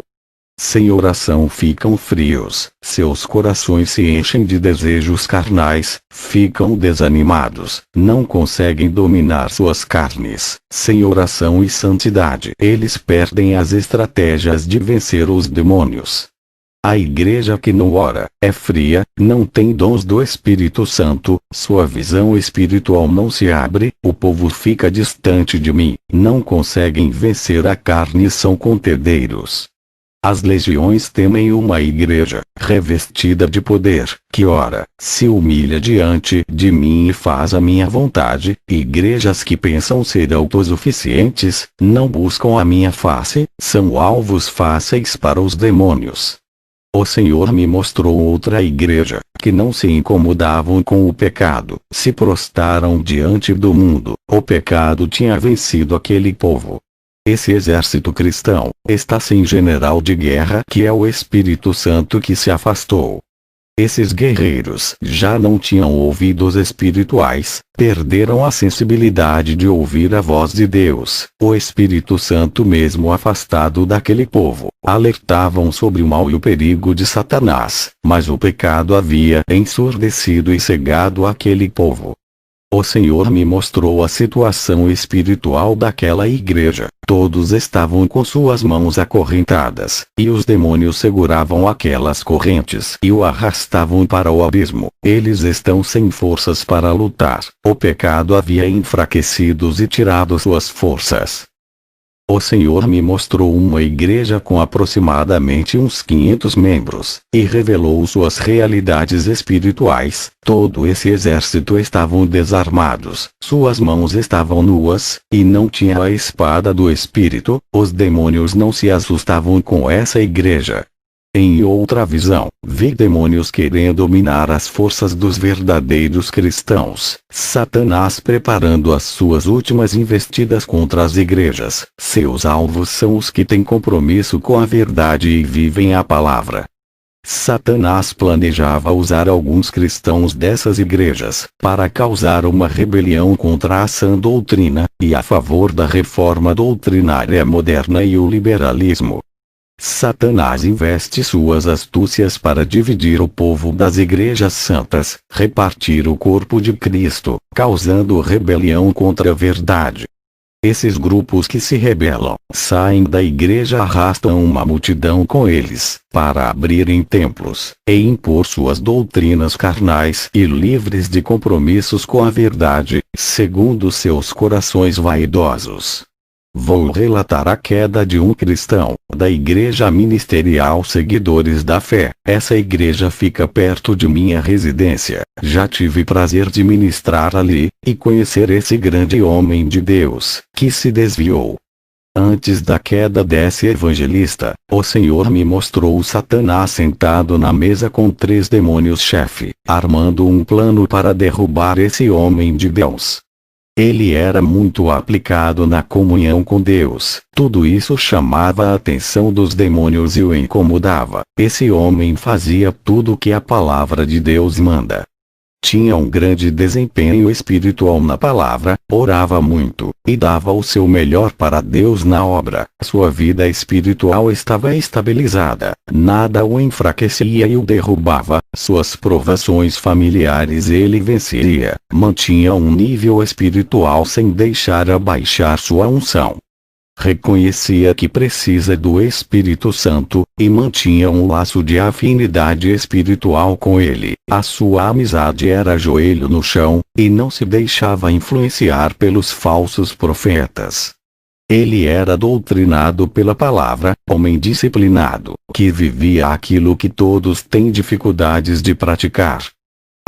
Sem oração ficam frios, seus corações se enchem de desejos carnais, ficam desanimados, não conseguem dominar suas carnes. Sem oração e santidade eles perdem as estratégias de vencer os demônios. A igreja que não ora, é fria, não tem dons do Espírito Santo, sua visão espiritual não se abre, o povo fica distante de mim, não conseguem vencer a carne e são contendeiros. As legiões temem uma igreja, revestida de poder, que ora, se humilha diante de mim e faz a minha vontade. Igrejas que pensam ser autossuficientes, não buscam a minha face, são alvos fáceis para os demônios. O Senhor me mostrou outra igreja, que não se incomodavam com o pecado, se prostraram diante do mundo, o pecado tinha vencido aquele povo. Esse exército cristão, está sem general de guerra que é o Espírito Santo que se afastou. Esses guerreiros já não tinham ouvidos espirituais, perderam a sensibilidade de ouvir a voz de Deus. O Espírito Santo mesmo afastado daquele povo, alertavam sobre o mal e o perigo de Satanás, mas o pecado havia ensurdecido e cegado aquele povo. O Senhor me mostrou a situação espiritual daquela igreja. Todos estavam com suas mãos acorrentadas, e os demônios seguravam aquelas correntes e o arrastavam para o abismo. Eles estão sem forças para lutar. O pecado havia enfraquecido-os e tirado suas forças. O Senhor me mostrou uma igreja com aproximadamente uns 500 membros, e revelou suas realidades espirituais. Todo esse exército estavam desarmados, suas mãos estavam nuas, e não tinha a espada do Espírito. Os demônios não se assustavam com essa igreja. Em outra visão, vi demônios querendo dominar as forças dos verdadeiros cristãos. Satanás preparando as suas últimas investidas contra as igrejas. Seus alvos são os que têm compromisso com a verdade e vivem a palavra. Satanás planejava usar alguns cristãos dessas igrejas para causar uma rebelião contra a sã doutrina, e a favor da reforma doutrinária moderna e o liberalismo. Satanás investe suas astúcias para dividir o povo das igrejas santas, repartir o corpo de Cristo, causando rebelião contra a verdade. Esses grupos que se rebelam, saem da igreja, arrastam uma multidão com eles, para abrirem templos, e impor suas doutrinas carnais e livres de compromissos com a verdade, segundo seus corações vaidosos. Vou relatar a queda de um cristão, da igreja ministerial Seguidores da Fé. Essa igreja fica perto de minha residência. Já tive prazer de ministrar ali, e conhecer esse grande homem de Deus, que se desviou. Antes da queda desse evangelista, o Senhor me mostrou Satanás sentado na mesa com 3 demônios-chefe, armando um plano para derrubar esse homem de Deus. Ele era muito aplicado na comunhão com Deus. Tudo isso chamava a atenção dos demônios e o incomodava. Esse homem fazia tudo o que a palavra de Deus manda. Tinha um grande desempenho espiritual na palavra, orava muito, e dava o seu melhor para Deus na obra. Sua vida espiritual estava estabilizada, nada o enfraquecia e o derrubava. Suas provações familiares ele venceria, mantinha um nível espiritual sem deixar abaixar sua unção. Reconhecia que precisa do Espírito Santo, e mantinha um laço de afinidade espiritual com ele. A sua amizade era joelho no chão, e não se deixava influenciar pelos falsos profetas. Ele era doutrinado pela palavra, homem disciplinado, que vivia aquilo que todos têm dificuldades de praticar.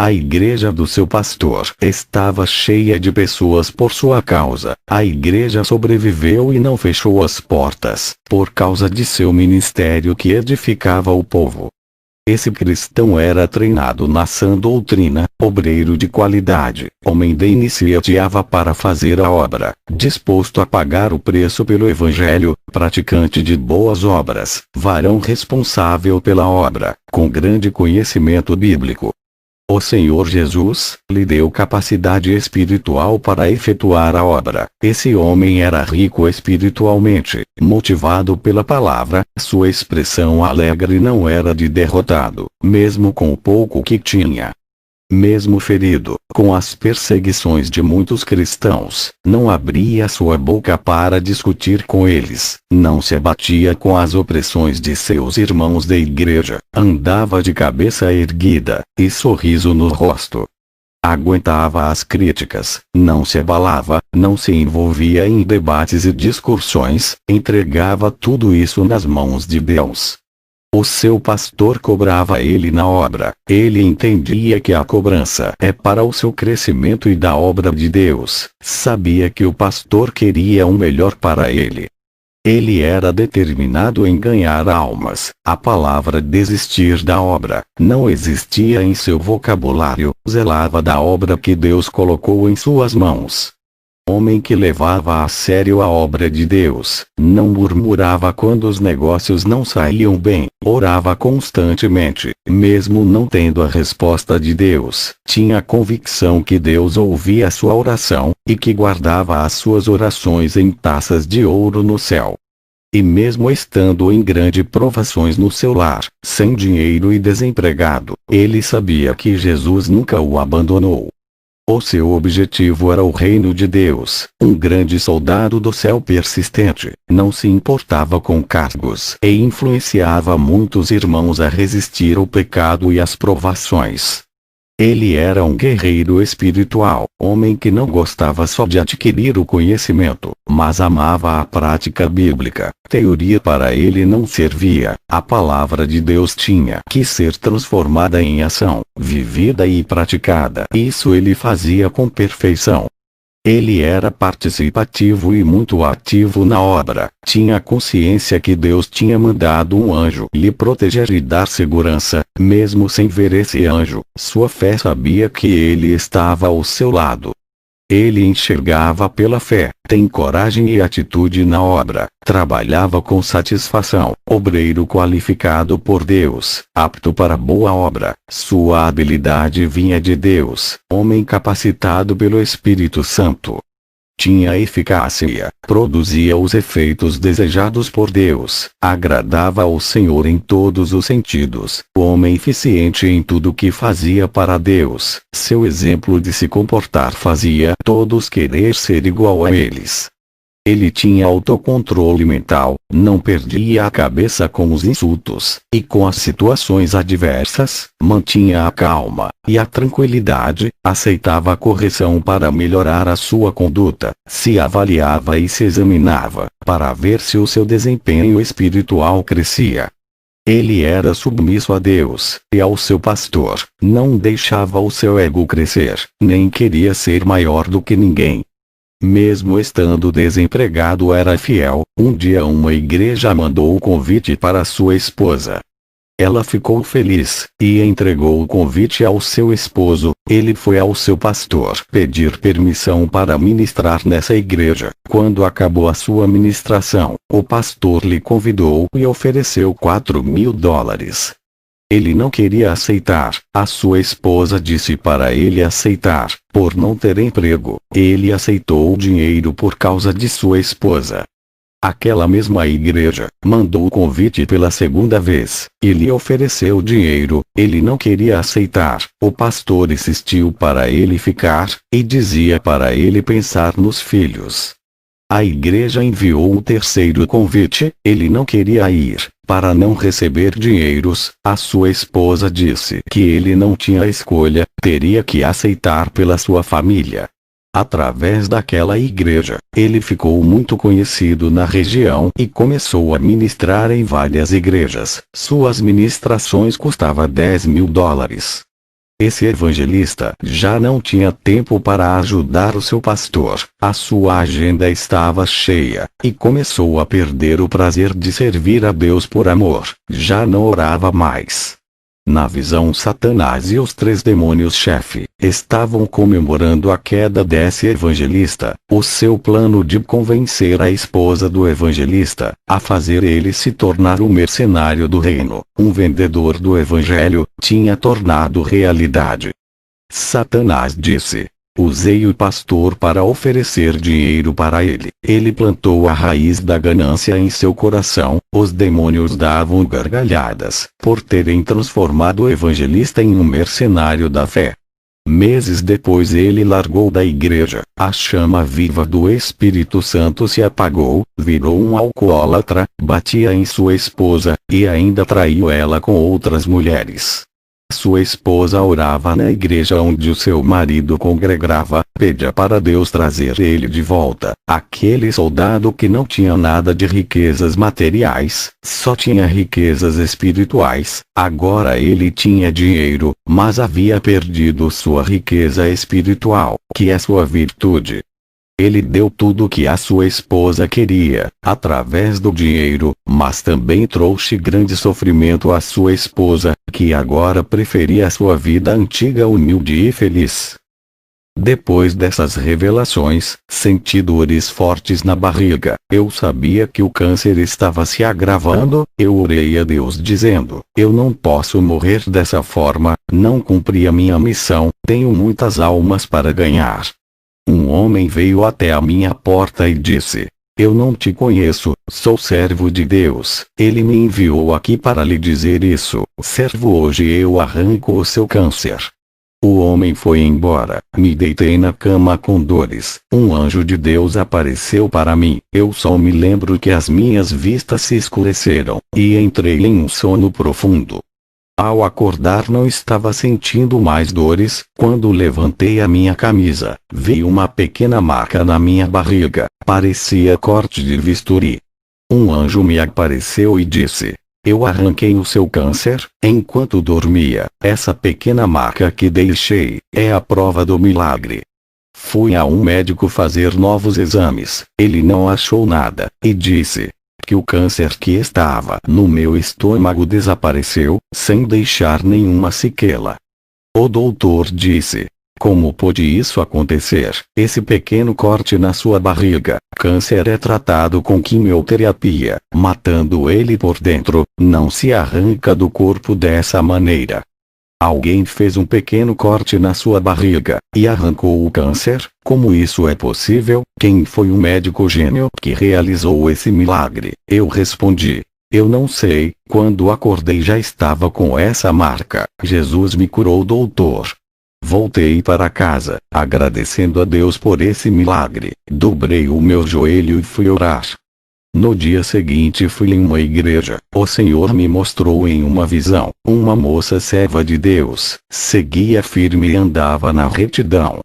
A igreja do seu pastor estava cheia de pessoas por sua causa. A igreja sobreviveu e não fechou as portas, por causa de seu ministério que edificava o povo. Esse cristão era treinado na sã doutrina, obreiro de qualidade, homem de iniciativa para fazer a obra, disposto a pagar o preço pelo evangelho, praticante de boas obras, varão responsável pela obra, com grande conhecimento bíblico. O Senhor Jesus lhe deu capacidade espiritual para efetuar a obra. Esse homem era rico espiritualmente, motivado pela palavra. Sua expressão alegre não era de derrotado, mesmo com o pouco que tinha. Mesmo ferido, com as perseguições de muitos cristãos, não abria sua boca para discutir com eles, não se abatia com as opressões de seus irmãos da igreja, andava de cabeça erguida, e sorriso no rosto. Aguentava as críticas, não se abalava, não se envolvia em debates e discussões, entregava tudo isso nas mãos de Deus. O seu pastor cobrava ele na obra. Ele entendia que a cobrança é para o seu crescimento e da obra de Deus. Sabia que o pastor queria o melhor para ele. Ele era determinado em ganhar almas. A palavra desistir da obra não existia em seu vocabulário. Zelava da obra que Deus colocou em suas mãos. Homem que levava a sério a obra de Deus, não murmurava quando os negócios não saíam bem, orava constantemente, mesmo não tendo a resposta de Deus, tinha convicção que Deus ouvia a sua oração, e que guardava as suas orações em taças de ouro no céu. E mesmo estando em grandes provações no seu lar, sem dinheiro e desempregado, ele sabia que Jesus nunca o abandonou. O seu objetivo era o reino de Deus. Um grande soldado do céu persistente, não se importava com cargos e influenciava muitos irmãos a resistir ao pecado e às provações. Ele era um guerreiro espiritual, homem que não gostava só de adquirir o conhecimento, mas amava a prática bíblica. Teoria para ele não servia, a palavra de Deus tinha que ser transformada em ação, vivida e praticada. Isso ele fazia com perfeição. Ele era participativo e muito ativo na obra. Tinha consciência que Deus tinha mandado um anjo lhe proteger e dar segurança, mesmo sem ver esse anjo. Sua fé sabia que ele estava ao seu lado. Ele enxergava pela fé, tem coragem e atitude na obra, trabalhava com satisfação, obreiro qualificado por Deus, apto para boa obra, sua habilidade vinha de Deus, homem capacitado pelo Espírito Santo. Tinha eficácia, produzia os efeitos desejados por Deus, agradava ao Senhor em todos os sentidos, homem eficiente em tudo que fazia para Deus, seu exemplo de se comportar fazia todos querer ser igual a eles. Ele tinha autocontrole mental, não perdia a cabeça com os insultos, e com as situações adversas, mantinha a calma e a tranquilidade, aceitava a correção para melhorar a sua conduta, se avaliava e se examinava, para ver se o seu desempenho espiritual crescia. Ele era submisso a Deus e ao seu pastor, não deixava o seu ego crescer, nem queria ser maior do que ninguém. Mesmo estando desempregado era fiel. Um dia uma igreja mandou o convite para sua esposa. Ela ficou feliz, e entregou o convite ao seu esposo. Ele foi ao seu pastor pedir permissão para ministrar nessa igreja. Quando acabou a sua ministração, o pastor lhe convidou e ofereceu $4.000. Ele não queria aceitar. A sua esposa disse para ele aceitar, por não ter emprego. Ele aceitou o dinheiro por causa de sua esposa. Aquela mesma igreja mandou o convite pela segunda vez, e lhe ofereceu dinheiro. Ele não queria aceitar. O pastor insistiu para ele ficar, e dizia para ele pensar nos filhos. A igreja enviou o terceiro convite. Ele não queria ir, para não receber dinheiros. A sua esposa disse que ele não tinha escolha, teria que aceitar pela sua família. Através daquela igreja, ele ficou muito conhecido na região e começou a ministrar em várias igrejas. Suas ministrações custavam $10.000. Esse evangelista já não tinha tempo para ajudar o seu pastor. A sua agenda estava cheia, e começou a perder o prazer de servir a Deus por amor. Já não orava mais. Na visão, Satanás e os 3 demônios-chefe estavam comemorando a queda desse evangelista. O seu plano de convencer a esposa do evangelista a fazer ele se tornar um mercenário do reino, um vendedor do evangelho, tinha tornado realidade. Satanás disse: usei o pastor para oferecer dinheiro para ele. Ele plantou a raiz da ganância em seu coração. Os demônios davam gargalhadas por terem transformado o evangelista em um mercenário da fé. Meses depois ele largou da igreja. A chama viva do Espírito Santo se apagou, virou um alcoólatra, batia em sua esposa, e ainda traiu ela com outras mulheres. Sua esposa orava na igreja onde o seu marido congregava, pedia para Deus trazer ele de volta. Aquele soldado que não tinha nada de riquezas materiais, só tinha riquezas espirituais. Agora ele tinha dinheiro, mas havia perdido sua riqueza espiritual, que é sua virtude. Ele deu tudo o que a sua esposa queria, através do dinheiro, mas também trouxe grande sofrimento à sua esposa, que agora preferia a sua vida antiga humilde e feliz. Depois dessas revelações, senti dores fortes na barriga. Eu sabia que o câncer estava se agravando. Eu orei a Deus dizendo: eu não posso morrer dessa forma, não cumpri a minha missão, tenho muitas almas para ganhar. Um homem veio até a minha porta e disse: eu não te conheço, sou servo de Deus. Ele me enviou aqui para lhe dizer isso. Servo, hoje eu arranco o seu câncer. O homem foi embora. Me deitei na cama com dores. Um anjo de Deus apareceu para mim. Eu só me lembro que as minhas vistas se escureceram, e entrei em um sono profundo. Ao acordar não estava sentindo mais dores. Quando levantei a minha camisa, vi uma pequena marca na minha barriga, parecia corte de bisturi. Um anjo me apareceu e disse: eu arranquei o seu câncer, enquanto dormia. Essa pequena marca que deixei, é a prova do milagre. Fui a um médico fazer novos exames. Ele não achou nada, e disse que o câncer que estava no meu estômago desapareceu, sem deixar nenhuma sequela. O doutor disse: Como pôde isso acontecer? Esse pequeno corte na sua barriga, câncer é tratado com quimioterapia, matando ele por dentro, não se arranca do corpo dessa maneira. Alguém fez um pequeno corte na sua barriga, e arrancou o câncer? Como isso é possível? Quem foi o médico gênio que realizou esse milagre? Eu respondi. Eu não sei, quando acordei já estava com essa marca. Jesus me curou, doutor. Voltei para casa, agradecendo a Deus por esse milagre. Dobrei o meu joelho e fui orar. No dia seguinte fui em uma igreja. O Senhor me mostrou em uma visão, uma moça serva de Deus, seguia firme e andava na retidão.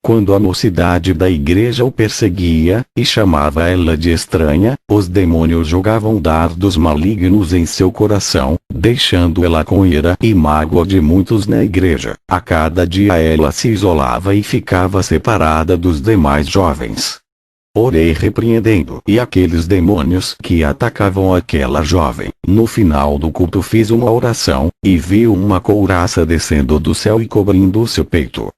Quando a mocidade da igreja o perseguia, e chamava ela de estranha, os demônios jogavam dardos malignos em seu coração, deixando ela com ira e mágoa de muitos na igreja. A cada dia ela se isolava e ficava separada dos demais jovens. Orei repreendendo e aqueles demônios que atacavam aquela jovem. No final do culto fiz uma oração, e vi uma couraça descendo do céu e cobrindo o seu peito.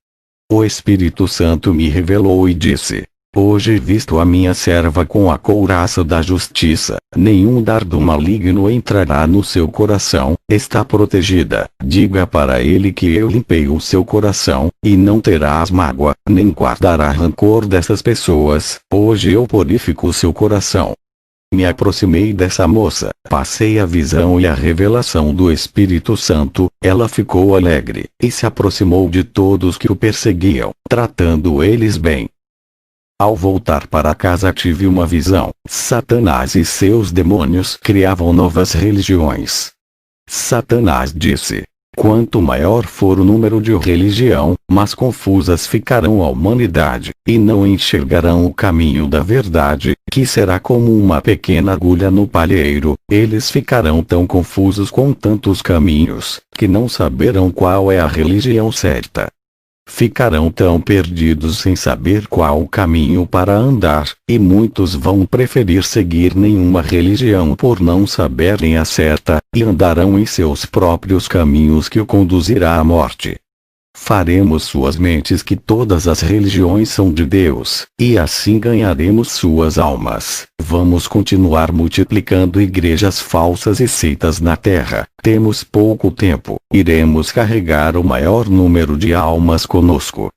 O Espírito Santo me revelou e disse: hoje visto a minha serva com a couraça da justiça, nenhum dardo maligno entrará no seu coração, está protegida. Diga para ele que eu limpei o seu coração, e não terás mágoa, nem guardará rancor dessas pessoas. Hoje eu purifico o seu coração. Me aproximei dessa moça, passei a visão e a revelação do Espírito Santo, ela ficou alegre, e se aproximou de todos que o perseguiam, tratando eles bem. Ao voltar para casa tive uma visão. Satanás e seus demônios criavam novas religiões. Satanás disse: quanto maior for o número de religião, mais confusas ficarão a humanidade, e não enxergarão o caminho da verdade, que será como uma pequena agulha no palheiro. Eles ficarão tão confusos com tantos caminhos, que não saberão qual é a religião certa. Ficarão tão perdidos sem saber qual o caminho para andar, e muitos vão preferir seguir nenhuma religião por não saberem a certa, e andarão em seus próprios caminhos que o conduzirá à morte. Faremos suas mentes que todas as religiões são de Deus, e assim ganharemos suas almas. Vamos continuar multiplicando igrejas falsas e seitas na terra. Temos pouco tempo, iremos carregar o maior número de almas conosco.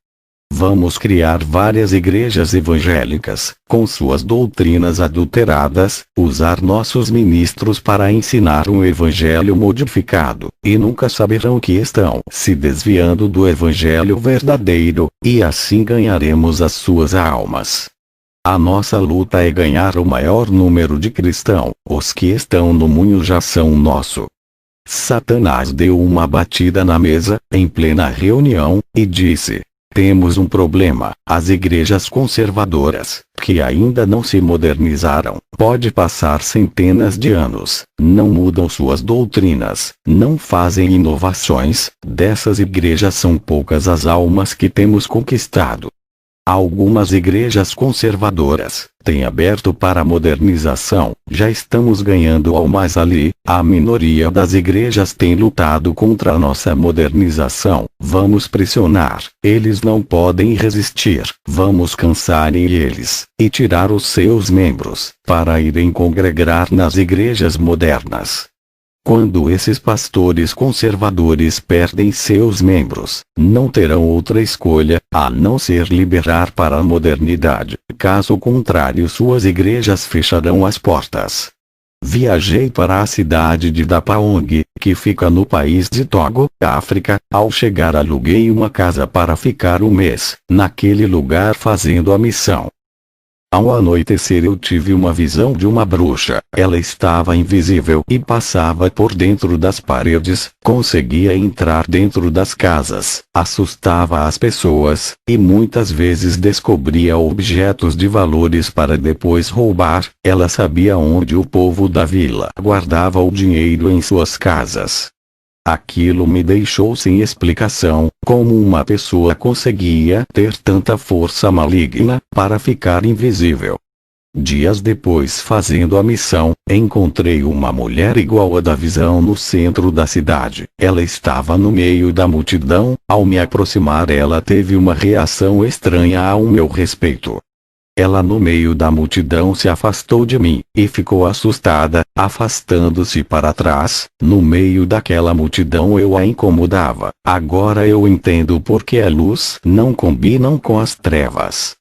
Vamos criar várias igrejas evangélicas, com suas doutrinas adulteradas, usar nossos ministros para ensinar um evangelho modificado, e nunca saberão que estão se desviando do evangelho verdadeiro, e assim ganharemos as suas almas. A nossa luta é ganhar o maior número de cristãos. Os que estão no moinho já são nosso. Satanás deu uma batida na mesa, em plena reunião, e disse: temos um problema. As igrejas conservadoras, que ainda não se modernizaram, pode passar centenas de anos, não mudam suas doutrinas, não fazem inovações. Dessas igrejas são poucas as almas que temos conquistado. Algumas igrejas conservadoras têm aberto para a modernização, já estamos ganhando almas ali. A minoria das igrejas tem lutado contra a nossa modernização. Vamos pressionar, eles não podem resistir. Vamos cansar eles, e tirar os seus membros, para irem congregar nas igrejas modernas. Quando esses pastores conservadores perdem seus membros, não terão outra escolha, a não ser liberar para a modernidade. Caso contrário, suas igrejas fecharão as portas. Viajei para a cidade de Dapaong, que fica no país de Togo, África. Ao chegar aluguei uma casa para ficar um mês, naquele lugar fazendo a missão. Ao anoitecer eu tive uma visão de uma bruxa. Ela estava invisível e passava por dentro das paredes, conseguia entrar dentro das casas, assustava as pessoas, e muitas vezes descobria objetos de valores para depois roubar. Ela sabia onde o povo da vila guardava o dinheiro em suas casas. Aquilo me deixou sem explicação, como uma pessoa conseguia ter tanta força maligna para ficar invisível. Dias depois, fazendo a missão, encontrei uma mulher igual à da visão no centro da cidade. Ela estava no meio da multidão. Ao me aproximar, ela teve uma reação estranha ao meu respeito. Ela no meio da multidão se afastou de mim, e ficou assustada, afastando-se para trás. No meio daquela multidão eu a incomodava. Agora eu entendo por que a luz não combina com as trevas.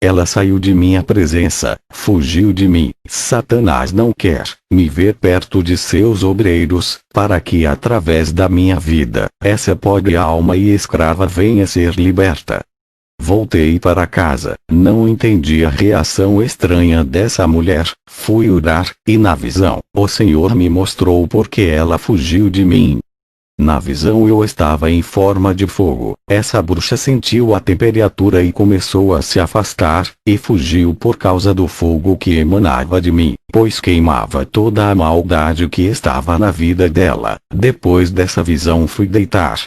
Ela saiu de minha presença, fugiu de mim. Satanás não quer me ver perto de seus obreiros, para que através da minha vida, essa pobre alma e escrava venha ser liberta. Voltei para casa, não entendi a reação estranha dessa mulher. Fui orar, e na visão, o Senhor me mostrou por que ela fugiu de mim. Na visão eu estava em forma de fogo. Essa bruxa sentiu a temperatura e começou a se afastar, e fugiu por causa do fogo que emanava de mim, pois queimava toda a maldade que estava na vida dela. Depois dessa visão fui deitar.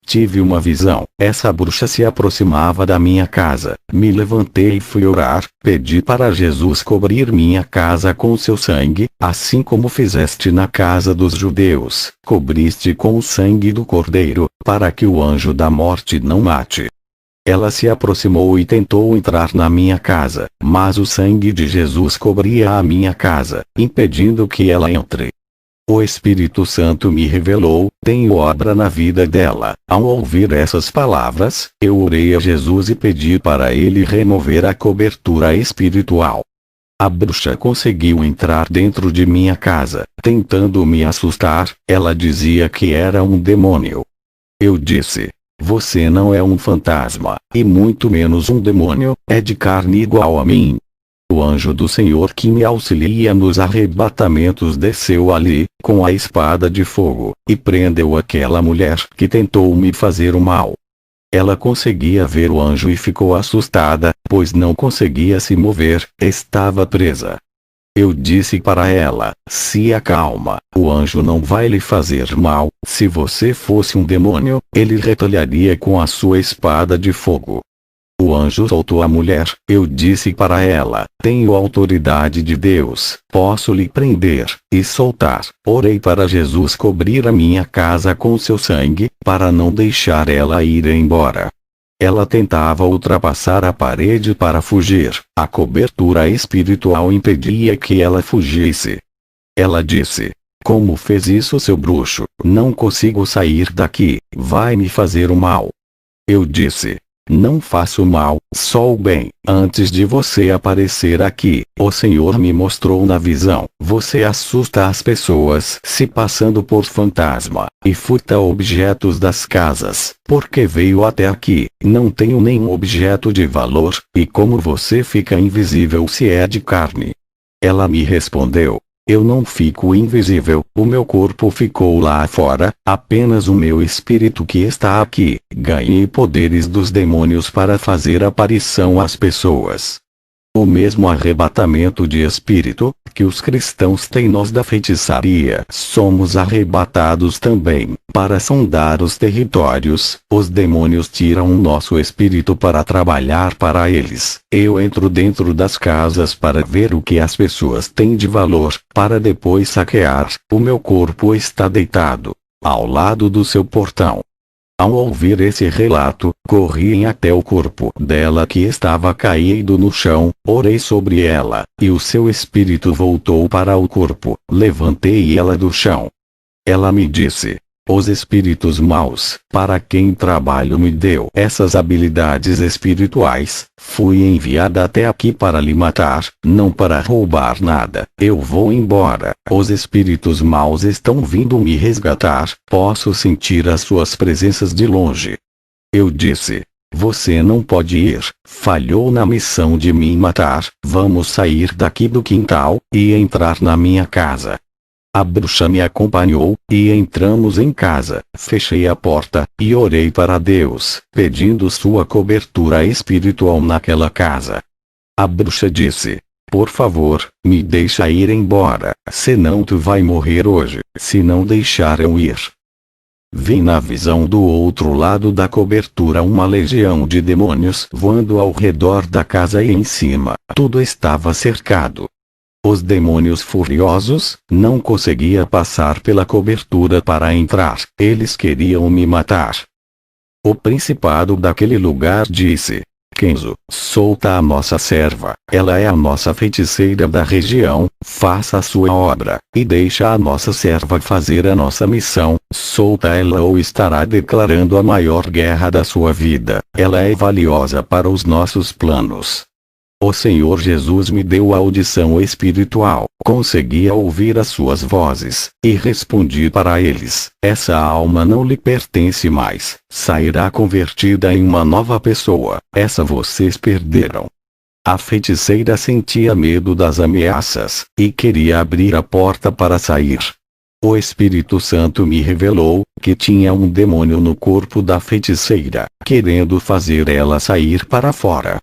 Tive uma visão. Essa bruxa se aproximava da minha casa. Me levantei e fui orar. Pedi para Jesus cobrir minha casa com seu sangue, assim como fizeste na casa dos judeus. Cobriste com o sangue do Cordeiro, para que o anjo da morte não mate. Ela se aproximou e tentou entrar na minha casa, mas o sangue de Jesus cobria a minha casa, impedindo que ela entre. O Espírito Santo me revelou, tenho obra na vida dela. Ao ouvir essas palavras, eu orei a Jesus e pedi para ele remover a cobertura espiritual. A bruxa conseguiu entrar dentro de minha casa, tentando me assustar. Ela dizia que era um demônio. Eu disse: você não é um fantasma, e muito menos um demônio, é de carne igual a mim. O anjo do Senhor que me auxilia nos arrebatamentos desceu ali, com a espada de fogo, e prendeu aquela mulher que tentou me fazer o mal. Ela conseguia ver o anjo e ficou assustada, pois não conseguia se mover, estava presa. Eu disse para ela: se acalma, o anjo não vai lhe fazer mal. Se você fosse um demônio, ele retalharia com a sua espada de fogo. O anjo soltou a mulher. Eu disse para ela: tenho autoridade de Deus, posso lhe prender e soltar. Orei para Jesus cobrir a minha casa com seu sangue, para não deixar ela ir embora. Ela tentava ultrapassar a parede para fugir. A cobertura espiritual impedia que ela fugisse. Ela disse: como fez isso, seu bruxo? Não consigo sair daqui, vai me fazer o mal. Eu disse: não faço mal, só o bem. Antes de você aparecer aqui, o Senhor me mostrou na visão. Você assusta as pessoas se passando por fantasma, e furta objetos das casas. Porque veio até aqui, não tenho nenhum objeto de valor, e como você fica invisível se é de carne? Ela me respondeu: eu não fico invisível, o meu corpo ficou lá fora, apenas o meu espírito que está aqui. Ganhei poderes dos demônios para fazer aparição às pessoas. O mesmo arrebatamento de espírito que os cristãos têm nós da feitiçaria. Somos arrebatados também, para sondar os territórios. Os demônios tiram o nosso espírito para trabalhar para eles. Eu entro dentro das casas para ver o que as pessoas têm de valor, para depois saquear. O meu corpo está deitado ao lado do seu portão. Ao ouvir esse relato, corri até o corpo dela que estava caído no chão, orei sobre ela, e o seu espírito voltou para o corpo. Levantei ela do chão. Ela me disse: os espíritos maus, para quem trabalho me deu essas habilidades espirituais. Fui enviada até aqui para lhe matar, não para roubar nada. Eu vou embora. Os espíritos maus estão vindo me resgatar. Posso sentir as suas presenças de longe. Eu disse: você não pode ir. Falhou na missão de me matar. Vamos sair daqui do quintal, e entrar na minha casa. A bruxa me acompanhou, e entramos em casa. Fechei a porta, e orei para Deus, pedindo sua cobertura espiritual naquela casa. A bruxa disse: por favor, me deixa ir embora, senão tu vai morrer hoje, se não deixar eu ir. Vi na visão do outro lado da cobertura uma legião de demônios voando ao redor da casa e em cima, tudo estava cercado. Os demônios furiosos, não conseguia passar pela cobertura para entrar, eles queriam me matar. O principado daquele lugar disse: Kenzo, solta a nossa serva, ela é a nossa feiticeira da região, faça a sua obra, e deixa a nossa serva fazer a nossa missão, solta ela ou estará declarando a maior guerra da sua vida, ela é valiosa para os nossos planos. O Senhor Jesus me deu audição espiritual, conseguia ouvir as suas vozes, e respondi para eles: essa alma não lhe pertence mais, sairá convertida em uma nova pessoa, essa vocês perderam. A feiticeira sentia medo das ameaças, e queria abrir a porta para sair. O Espírito Santo me revelou que tinha um demônio no corpo da feiticeira, querendo fazer ela sair para fora.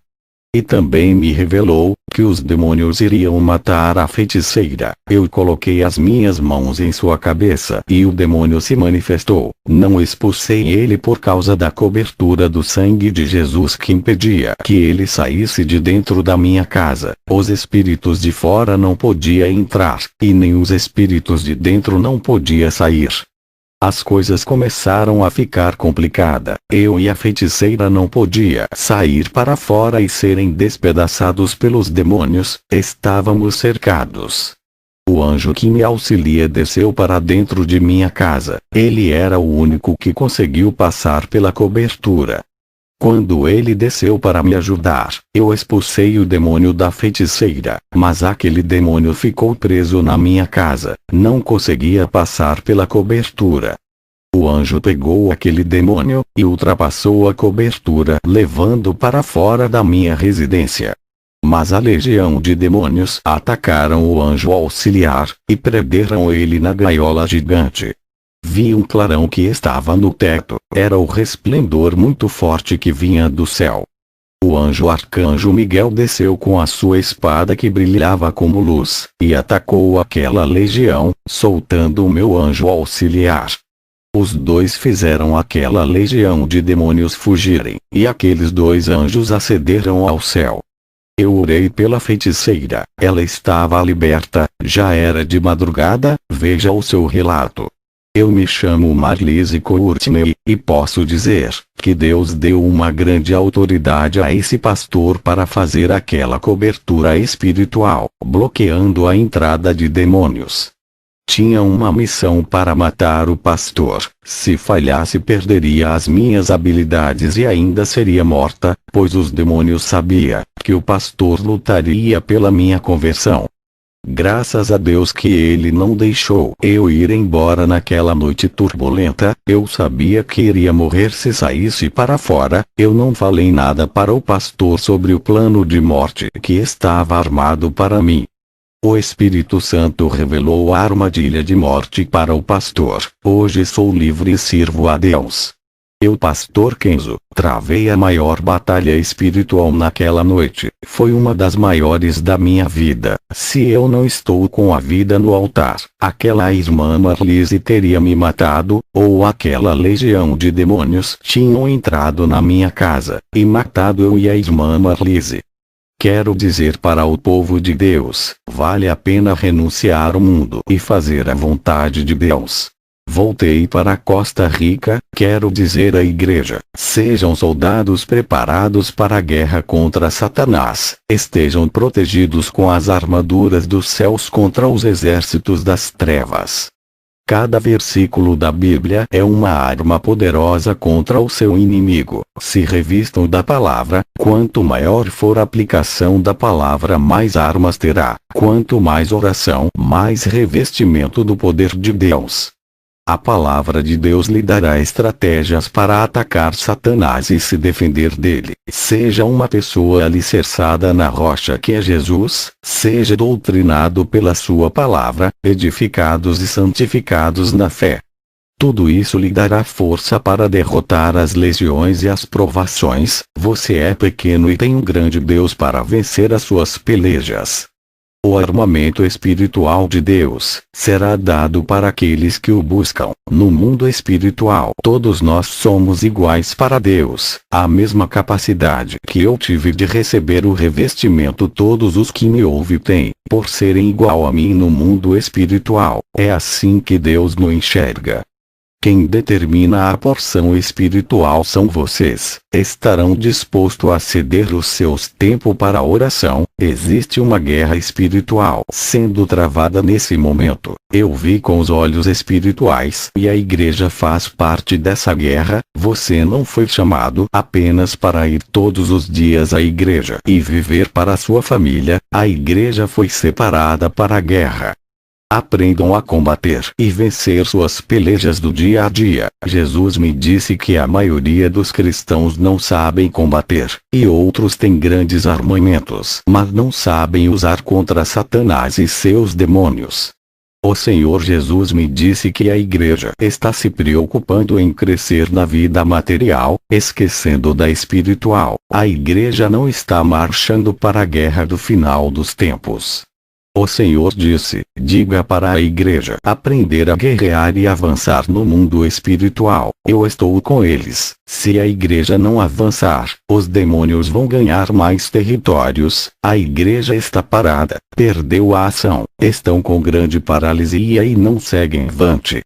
E também me revelou que os demônios iriam matar a feiticeira. Eu coloquei as minhas mãos em sua cabeça e o demônio se manifestou. Não expulsei ele por causa da cobertura do sangue de Jesus que impedia que ele saísse de dentro da minha casa. Os espíritos de fora não podiam entrar, e nem os espíritos de dentro não podiam sair. As coisas começaram a ficar complicadas. Eu e a feiticeira não podia sair para fora e serem despedaçados pelos demônios, estávamos cercados. O anjo que me auxilia desceu para dentro de minha casa, ele era o único que conseguiu passar pela cobertura. Quando ele desceu para me ajudar, eu expulsei o demônio da feiticeira, mas aquele demônio ficou preso na minha casa, não conseguia passar pela cobertura. O anjo pegou aquele demônio e ultrapassou a cobertura, levando para fora da minha residência. Mas a legião de demônios atacaram o anjo auxiliar, e prenderam ele na gaiola gigante. Vi um clarão que estava no teto, era o resplendor muito forte que vinha do céu. O anjo arcanjo Miguel desceu com a sua espada que brilhava como luz, e atacou aquela legião, soltando o meu anjo auxiliar. Os dois fizeram aquela legião de demônios fugirem, e aqueles dois anjos acederam ao céu. Eu orei pela feiticeira, ela estava liberta, já era de madrugada, veja o seu relato. Eu me chamo Marlise Courtney, e posso dizer que Deus deu uma grande autoridade a esse pastor para fazer aquela cobertura espiritual, bloqueando a entrada de demônios. Tinha uma missão para matar o pastor. Se falhasse, perderia as minhas habilidades e ainda seria morta, pois os demônios sabiam que o pastor lutaria pela minha conversão. Graças a Deus que ele não deixou eu ir embora naquela noite turbulenta. Eu sabia que iria morrer se saísse para fora. Eu não falei nada para o pastor sobre o plano de morte que estava armado para mim. O Espírito Santo revelou a armadilha de morte para o pastor. Hoje sou livre e sirvo a Deus. Eu, pastor Kenzo, travei a maior batalha espiritual naquela noite. Foi uma das maiores da minha vida. Se eu não estou com a vida no altar, aquela irmã Marlise teria me matado, ou aquela legião de demônios tinham entrado na minha casa, e matado eu e a irmã Marlise. Quero dizer para o povo de Deus, vale a pena renunciar ao mundo e fazer a vontade de Deus. Voltei para Costa Rica, quero dizer à igreja, sejam soldados preparados para a guerra contra Satanás, estejam protegidos com as armaduras dos céus contra os exércitos das trevas. Cada versículo da Bíblia é uma arma poderosa contra o seu inimigo. Se revistam da palavra, quanto maior for a aplicação da palavra, mais armas terá. Quanto mais oração, mais revestimento do poder de Deus. A palavra de Deus lhe dará estratégias para atacar Satanás e se defender dele. Seja uma pessoa alicerçada na rocha que é Jesus, seja doutrinado pela sua palavra, edificados e santificados na fé. Tudo isso lhe dará força para derrotar as legiões e as provações. Você é pequeno e tem um grande Deus para vencer as suas pelejas. O armamento espiritual de Deus será dado para aqueles que o buscam. No mundo espiritual, todos nós somos iguais para Deus. A mesma capacidade que eu tive de receber o revestimento todos os que me ouvem têm, por serem igual a mim no mundo espiritual. É assim que Deus nos enxerga. Quem determina a porção espiritual são vocês. Estarão dispostos a ceder os seus tempos para a oração. Existe uma guerra espiritual sendo travada nesse momento. Eu vi com os olhos espirituais e a igreja faz parte dessa guerra. Você não foi chamado apenas para ir todos os dias à igreja e viver para a sua família. A igreja foi separada para a guerra. Aprendam a combater e vencer suas pelejas do dia a dia. Jesus me disse que a maioria dos cristãos não sabem combater, e outros têm grandes armamentos, mas não sabem usar contra Satanás e seus demônios. O Senhor Jesus me disse que a igreja está se preocupando em crescer na vida material, esquecendo da espiritual. A igreja não está marchando para a guerra do final dos tempos. O Senhor disse, diga para a igreja aprender a guerrear e avançar no mundo espiritual. Eu estou com eles. Se a igreja não avançar, os demônios vão ganhar mais territórios. A igreja está parada, perdeu a ação, estão com grande paralisia e não seguem avante.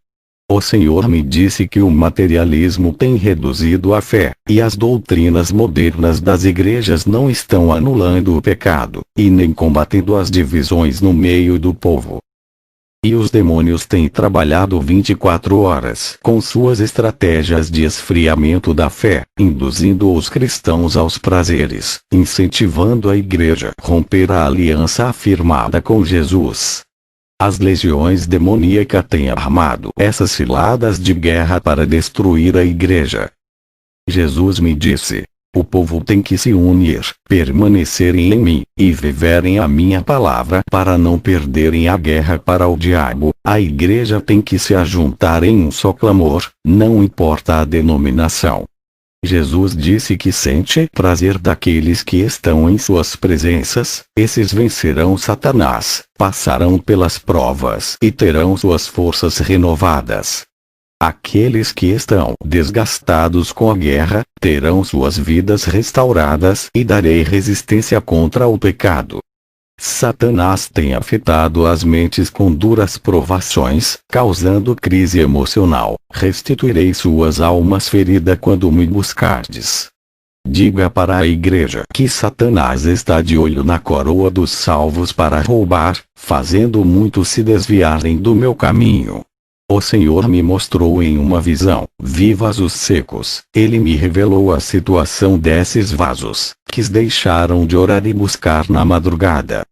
O Senhor me disse que o materialismo tem reduzido a fé, e as doutrinas modernas das igrejas não estão anulando o pecado, e nem combatendo as divisões no meio do povo. E os demônios têm trabalhado 24 horas com suas estratégias de esfriamento da fé, induzindo os cristãos aos prazeres, incentivando a igreja a romper a aliança afirmada com Jesus. As legiões demoníacas têm armado essas ciladas de guerra para destruir a igreja. Jesus me disse, o povo tem que se unir, permanecerem em mim, e viverem a minha palavra para não perderem a guerra para o diabo. A igreja tem que se ajuntar em um só clamor, não importa a denominação. Jesus disse que sente prazer daqueles que estão em suas presenças. Esses vencerão Satanás, passarão pelas provas e terão suas forças renovadas. Aqueles que estão desgastados com a guerra, terão suas vidas restauradas e darei resistência contra o pecado. Satanás tem afetado as mentes com duras provações, causando crise emocional. Restituirei suas almas feridas quando me buscardes. Diga para a igreja que Satanás está de olho na coroa dos salvos para roubar, fazendo muitos se desviarem do meu caminho. O Senhor me mostrou em uma visão, vi vasos secos. Ele me revelou a situação desses vasos, que deixaram de orar e buscar na madrugada.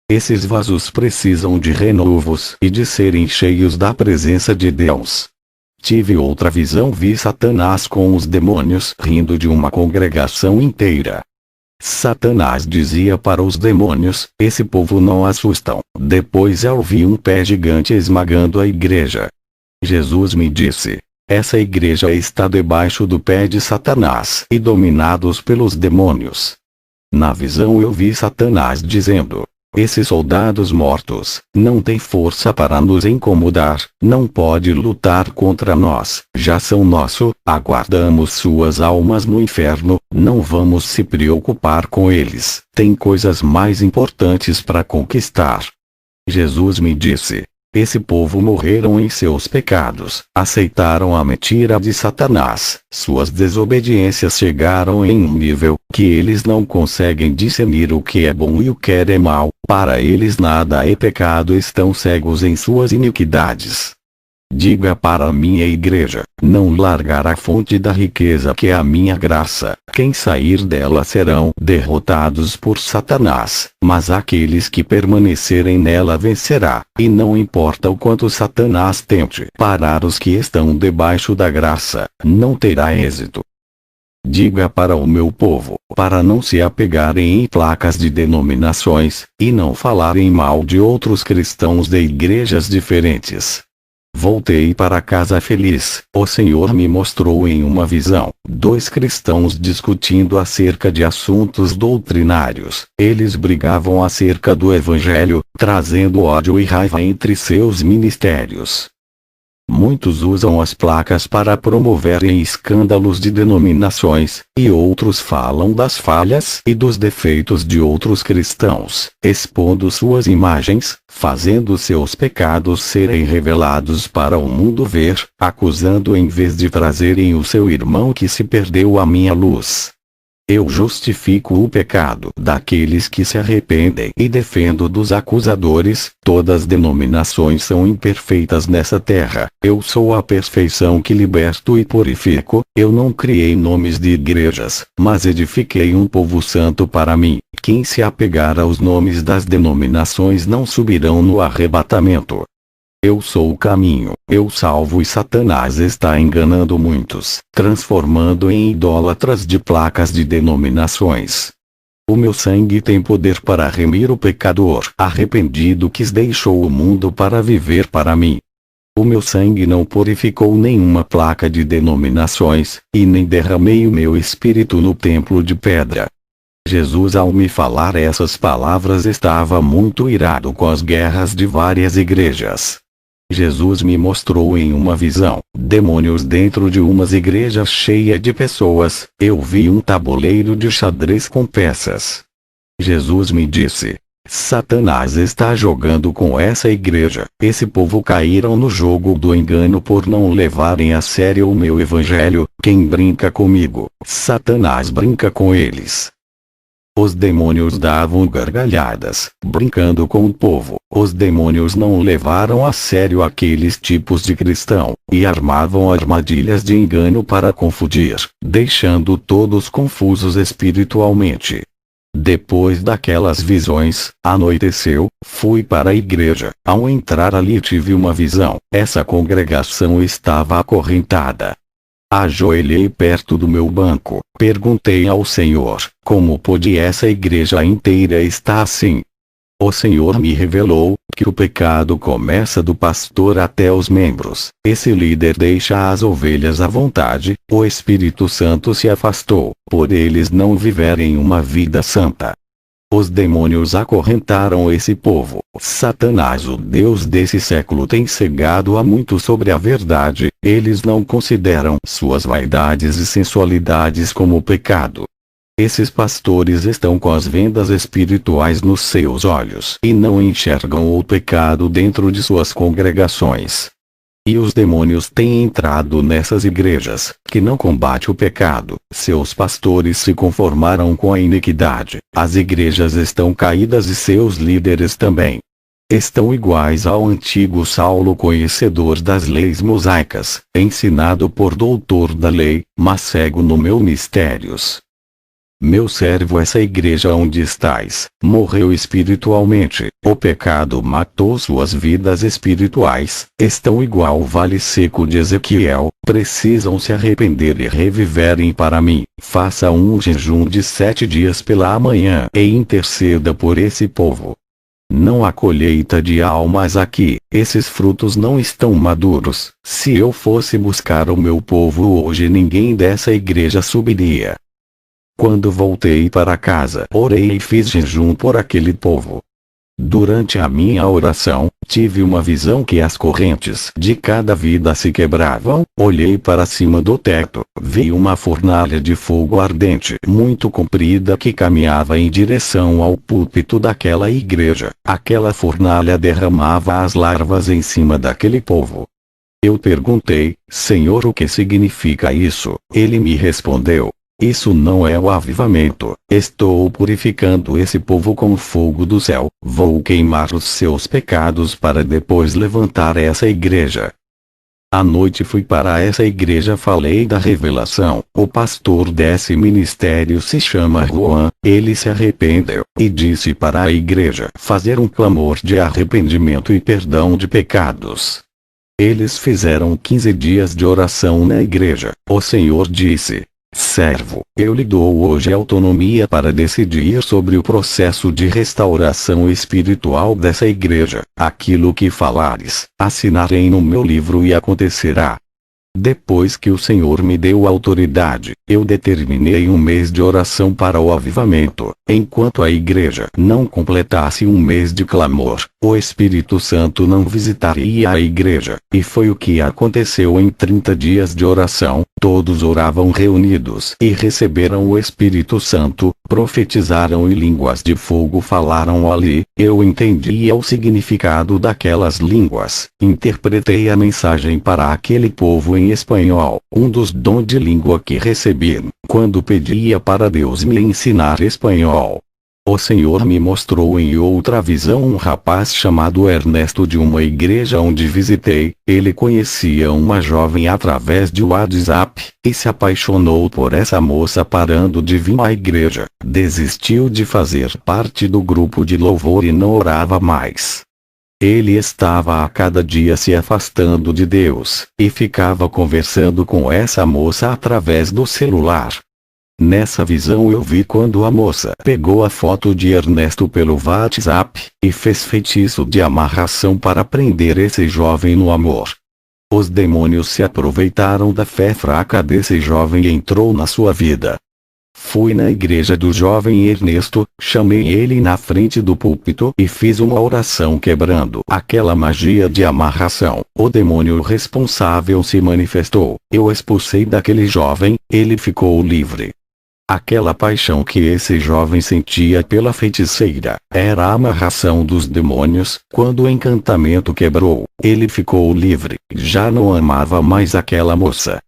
Esses vasos precisam de renovos e de serem cheios da presença de Deus. Tive outra visão, vi Satanás com os demônios rindo de uma congregação inteira. Satanás dizia para os demônios, esse povo não assustam. Depois eu vi um pé gigante esmagando a igreja. Jesus me disse, essa igreja está debaixo do pé de Satanás e dominados pelos demônios. Na visão eu vi Satanás dizendo, esses soldados mortos não têm força para nos incomodar, não pode lutar contra nós, já são nosso, aguardamos suas almas no inferno, não vamos se preocupar com eles, tem coisas mais importantes para conquistar. Jesus me disse, esse povo morreram em seus pecados, aceitaram a mentira de Satanás, suas desobediências chegaram em um nível que eles não conseguem discernir o que é bom e o que é mal, para eles nada é pecado, estão cegos em suas iniquidades. Diga para a minha igreja, não largar a fonte da riqueza que é a minha graça, quem sair dela serão derrotados por Satanás, mas aqueles que permanecerem nela vencerá, e não importa o quanto Satanás tente parar os que estão debaixo da graça, não terá êxito. Diga para o meu povo, para não se apegarem em placas de denominações, e não falarem mal de outros cristãos de igrejas diferentes. Voltei para casa feliz. O Senhor me mostrou em uma visão, dois cristãos discutindo acerca de assuntos doutrinários. Eles brigavam acerca do Evangelho, trazendo ódio e raiva entre seus ministérios. Muitos usam as placas para promoverem escândalos de denominações, e outros falam das falhas e dos defeitos de outros cristãos, expondo suas imagens, fazendo seus pecados serem revelados para o mundo ver, acusando em vez de trazerem o seu irmão que se perdeu à minha luz. Eu justifico o pecado daqueles que se arrependem e defendo dos acusadores. Todas as denominações são imperfeitas nessa terra. Eu sou a perfeição que liberto e purifico. Eu não criei nomes de igrejas, mas edifiquei um povo santo para mim. Quem se apegar aos nomes das denominações não subirão no arrebatamento. Eu sou o caminho, eu salvo e Satanás está enganando muitos, transformando em idólatras de placas de denominações. O meu sangue tem poder para remir o pecador arrependido que deixou o mundo para viver para mim. O meu sangue não purificou nenhuma placa de denominações, e nem derramei o meu espírito no templo de pedra. Jesus, ao me falar essas palavras, estava muito irado com as guerras de várias igrejas. Jesus me mostrou em uma visão, demônios dentro de umas igrejas cheias de pessoas. Eu vi um tabuleiro de xadrez com peças. Jesus me disse: Satanás está jogando com essa igreja. Esse povo caíram no jogo do engano por não levarem a sério o meu evangelho. Quem brinca comigo, Satanás brinca com eles. Os demônios davam gargalhadas, brincando com o povo. Os demônios não levaram a sério aqueles tipos de cristão, e armavam armadilhas de engano para confundir, deixando todos confusos espiritualmente. Depois daquelas visões, anoiteceu, fui para a igreja. Ao entrar ali tive uma visão. Essa congregação estava acorrentada. Ajoelhei perto do meu banco, perguntei ao Senhor, como pode essa igreja inteira estar assim? O Senhor me revelou que o pecado começa do pastor até os membros. Esse líder deixa as ovelhas à vontade, o Espírito Santo se afastou, por eles não viverem uma vida santa. Os demônios acorrentaram esse povo. Satanás, o Deus desse século, tem cegado a muitos sobre a verdade. Eles não consideram suas vaidades e sensualidades como pecado. Esses pastores estão com as vendas espirituais nos seus olhos e não enxergam o pecado dentro de suas congregações. E os demônios têm entrado nessas igrejas, que não combate o pecado. Seus pastores se conformaram com a iniquidade. As igrejas estão caídas e seus líderes também. Estão iguais ao antigo Saulo, conhecedor das leis mosaicas, ensinado por doutor da lei, mas cego no meus mistérios. Meu servo, essa igreja onde estás, morreu espiritualmente. O pecado matou suas vidas espirituais. Estão igual ao vale seco de Ezequiel. Precisam se arrepender e reviverem para mim. Faça um jejum de 7 dias pela manhã e interceda por esse povo. Não há colheita de almas aqui. Esses frutos não estão maduros. Se eu fosse buscar o meu povo hoje, ninguém dessa igreja subiria. Quando voltei para casa, orei e fiz jejum por aquele povo. Durante a minha oração, tive uma visão que as correntes de cada vida se quebravam. Olhei para cima do teto, vi uma fornalha de fogo ardente muito comprida que caminhava em direção ao púlpito daquela igreja. Aquela fornalha derramava as larvas em cima daquele povo. Eu perguntei: Senhor, o que significa isso? Ele me respondeu: isso não é o avivamento. Estou purificando esse povo com o fogo do céu. Vou queimar os seus pecados para depois levantar essa igreja. À noite fui para essa igreja, falei da revelação. O pastor desse ministério se chama Juan. Ele se arrependeu e disse para a igreja fazer um clamor de arrependimento e perdão de pecados. Eles fizeram 15 dias de oração na igreja. O Senhor disse: Servo, eu lhe dou hoje autonomia para decidir sobre o processo de restauração espiritual dessa igreja. Aquilo que falares, assinarei no meu livro e acontecerá. Depois que o Senhor me deu autoridade, eu determinei um mês de oração para o avivamento. Enquanto a igreja não completasse um mês de clamor, o Espírito Santo não visitaria a igreja. E foi o que aconteceu em 30 dias de oração. Todos oravam reunidos e receberam o Espírito Santo, profetizaram em línguas de fogo, falaram ali. Eu entendia o significado daquelas línguas, interpretei a mensagem para aquele povo em espanhol, um dos dons de língua que recebi, quando pedia para Deus me ensinar espanhol. O Senhor me mostrou em outra visão um rapaz chamado Ernesto de uma igreja onde visitei. Ele conhecia uma jovem através de WhatsApp, e se apaixonou por essa moça. Parando de vir à igreja, desistiu de fazer parte do grupo de louvor e não orava mais. Ele estava a cada dia se afastando de Deus, e ficava conversando com essa moça através do celular. Nessa visão eu vi quando a moça pegou a foto de Ernesto pelo WhatsApp, e fez feitiço de amarração para prender esse jovem no amor. Os demônios se aproveitaram da fé fraca desse jovem e entrou na sua vida. Fui na igreja do jovem Ernesto, chamei ele na frente do púlpito e fiz uma oração quebrando aquela magia de amarração. O demônio responsável se manifestou, eu expulsei daquele jovem, ele ficou livre. Aquela paixão que esse jovem sentia pela feiticeira, era a amarração dos demônios. Quando o encantamento quebrou, ele ficou livre, já não amava mais aquela moça.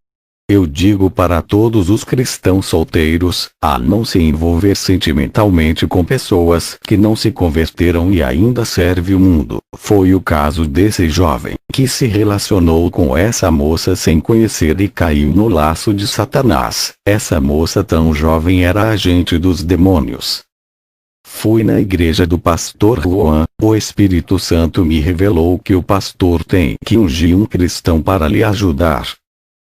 Eu digo para todos os cristãos solteiros, a não se envolver sentimentalmente com pessoas que não se converteram e ainda serve o mundo. Foi o caso desse jovem, que se relacionou com essa moça sem conhecer e caiu no laço de Satanás. Essa moça tão jovem era agente dos demônios. Fui na igreja do pastor Juan, o Espírito Santo me revelou que o pastor tem que ungir um cristão para lhe ajudar.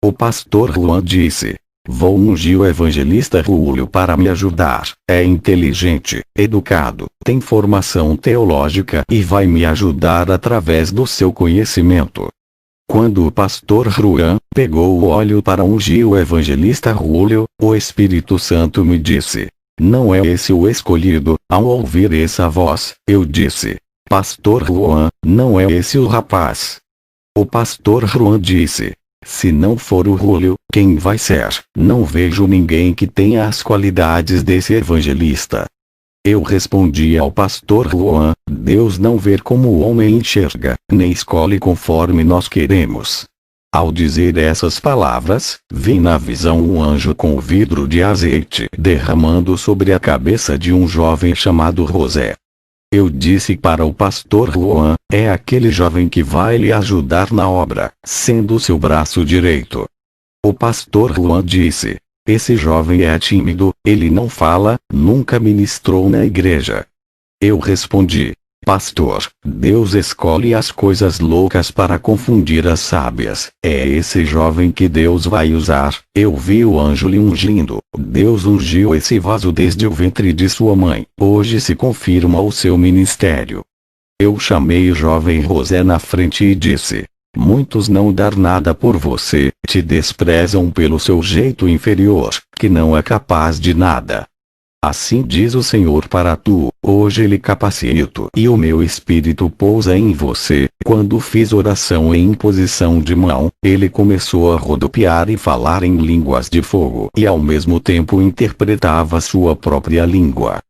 O pastor Juan disse: vou ungir o evangelista Júlio para me ajudar. É inteligente, educado, tem formação teológica e vai me ajudar através do seu conhecimento. Quando o pastor Juan pegou o óleo para ungir o evangelista Júlio, o Espírito Santo me disse: não é esse o escolhido. Ao ouvir essa voz, eu disse: pastor Juan, não é esse o rapaz. O pastor Juan disse: se não for o Júlio, quem vai ser? Não vejo ninguém que tenha as qualidades desse evangelista. Eu respondi ao pastor Juan: Deus não vê como o homem enxerga, nem escolhe conforme nós queremos. Ao dizer essas palavras, vi na visão um anjo com vidro de azeite derramando sobre a cabeça de um jovem chamado José. Eu disse para o pastor Juan: é aquele jovem que vai lhe ajudar na obra, sendo seu braço direito. O pastor Juan disse: esse jovem é tímido, ele não fala, nunca ministrou na igreja. Eu respondi: pastor, Deus escolhe as coisas loucas para confundir as sábias. É esse jovem que Deus vai usar. Eu vi o anjo lhe ungindo. Deus ungiu esse vaso desde o ventre de sua mãe. Hoje se confirma o seu ministério. Eu chamei o jovem José na frente e disse: muitos não dar nada por você, te desprezam pelo seu jeito inferior, que não é capaz de nada. Assim diz o Senhor para tu, hoje lhe capacito e o meu espírito pousa em você. Quando fiz oração em imposição de mão, ele começou a rodopiar e falar em línguas de fogo e ao mesmo tempo interpretava sua própria língua.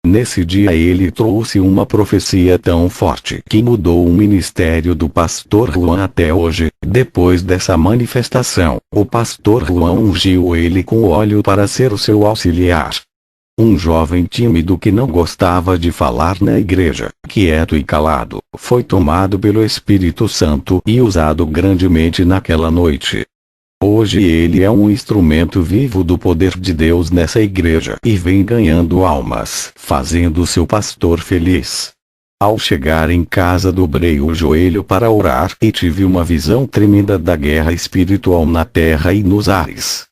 Nesse dia ele trouxe uma profecia tão forte que mudou o ministério do pastor Juan até hoje. Depois dessa manifestação, o pastor Juan ungiu ele com óleo para ser o seu auxiliar. Um jovem tímido que não gostava de falar na igreja, quieto e calado, foi tomado pelo Espírito Santo e usado grandemente naquela noite. Hoje ele é um instrumento vivo do poder de Deus nessa igreja e vem ganhando almas, fazendo seu pastor feliz. Ao chegar em casa dobrei o joelho para orar e tive uma visão tremenda da guerra espiritual na terra e nos ares.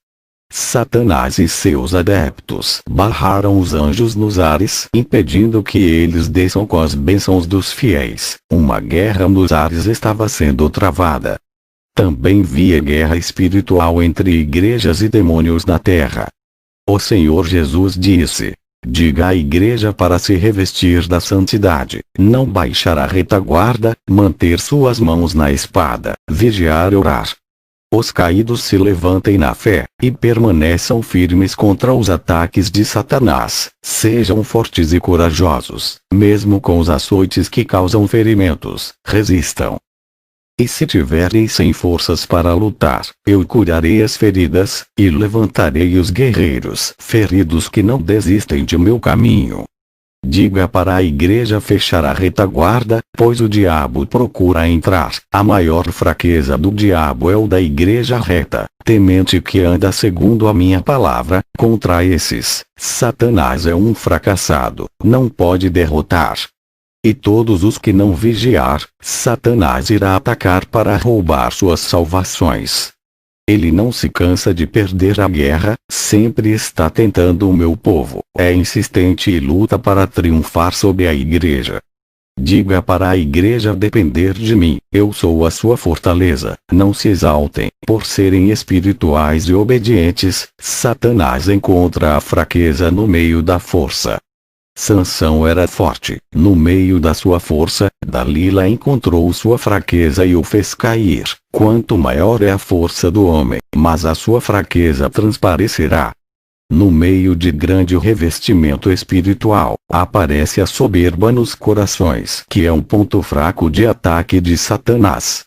Satanás e seus adeptos barraram os anjos nos ares, impedindo que eles desçam com as bênçãos dos fiéis. Uma guerra nos ares estava sendo travada. Também via guerra espiritual entre igrejas e demônios na terra. O Senhor Jesus disse: diga à igreja para se revestir da santidade, não baixar a retaguarda, manter suas mãos na espada, vigiar e orar. Os caídos se levantem na fé, e permaneçam firmes contra os ataques de Satanás. Sejam fortes e corajosos, mesmo com os açoites que causam ferimentos. Resistam. E se tiverem sem forças para lutar, eu curarei as feridas, e levantarei os guerreiros feridos que não desistem de meu caminho. Diga para a igreja fechar a retaguarda, pois o diabo procura entrar. A maior fraqueza do diabo é o da igreja reta, temente que anda segundo a minha palavra. Contra esses, Satanás é um fracassado, não pode derrotar. E todos os que não vigiar, Satanás irá atacar para roubar suas salvações. Ele não se cansa de perder a guerra, sempre está tentando o meu povo, é insistente e luta para triunfar sobre a igreja. Diga para a igreja depender de mim, eu sou a sua fortaleza. Não se exaltem, por serem espirituais e obedientes. Satanás encontra a fraqueza no meio da força. Sansão era forte, no meio da sua força, Dalila encontrou sua fraqueza e o fez cair. Quanto maior é a força do homem, mas a sua fraqueza transparecerá. No meio de grande revestimento espiritual, aparece a soberba nos corações, que é um ponto fraco de ataque de Satanás.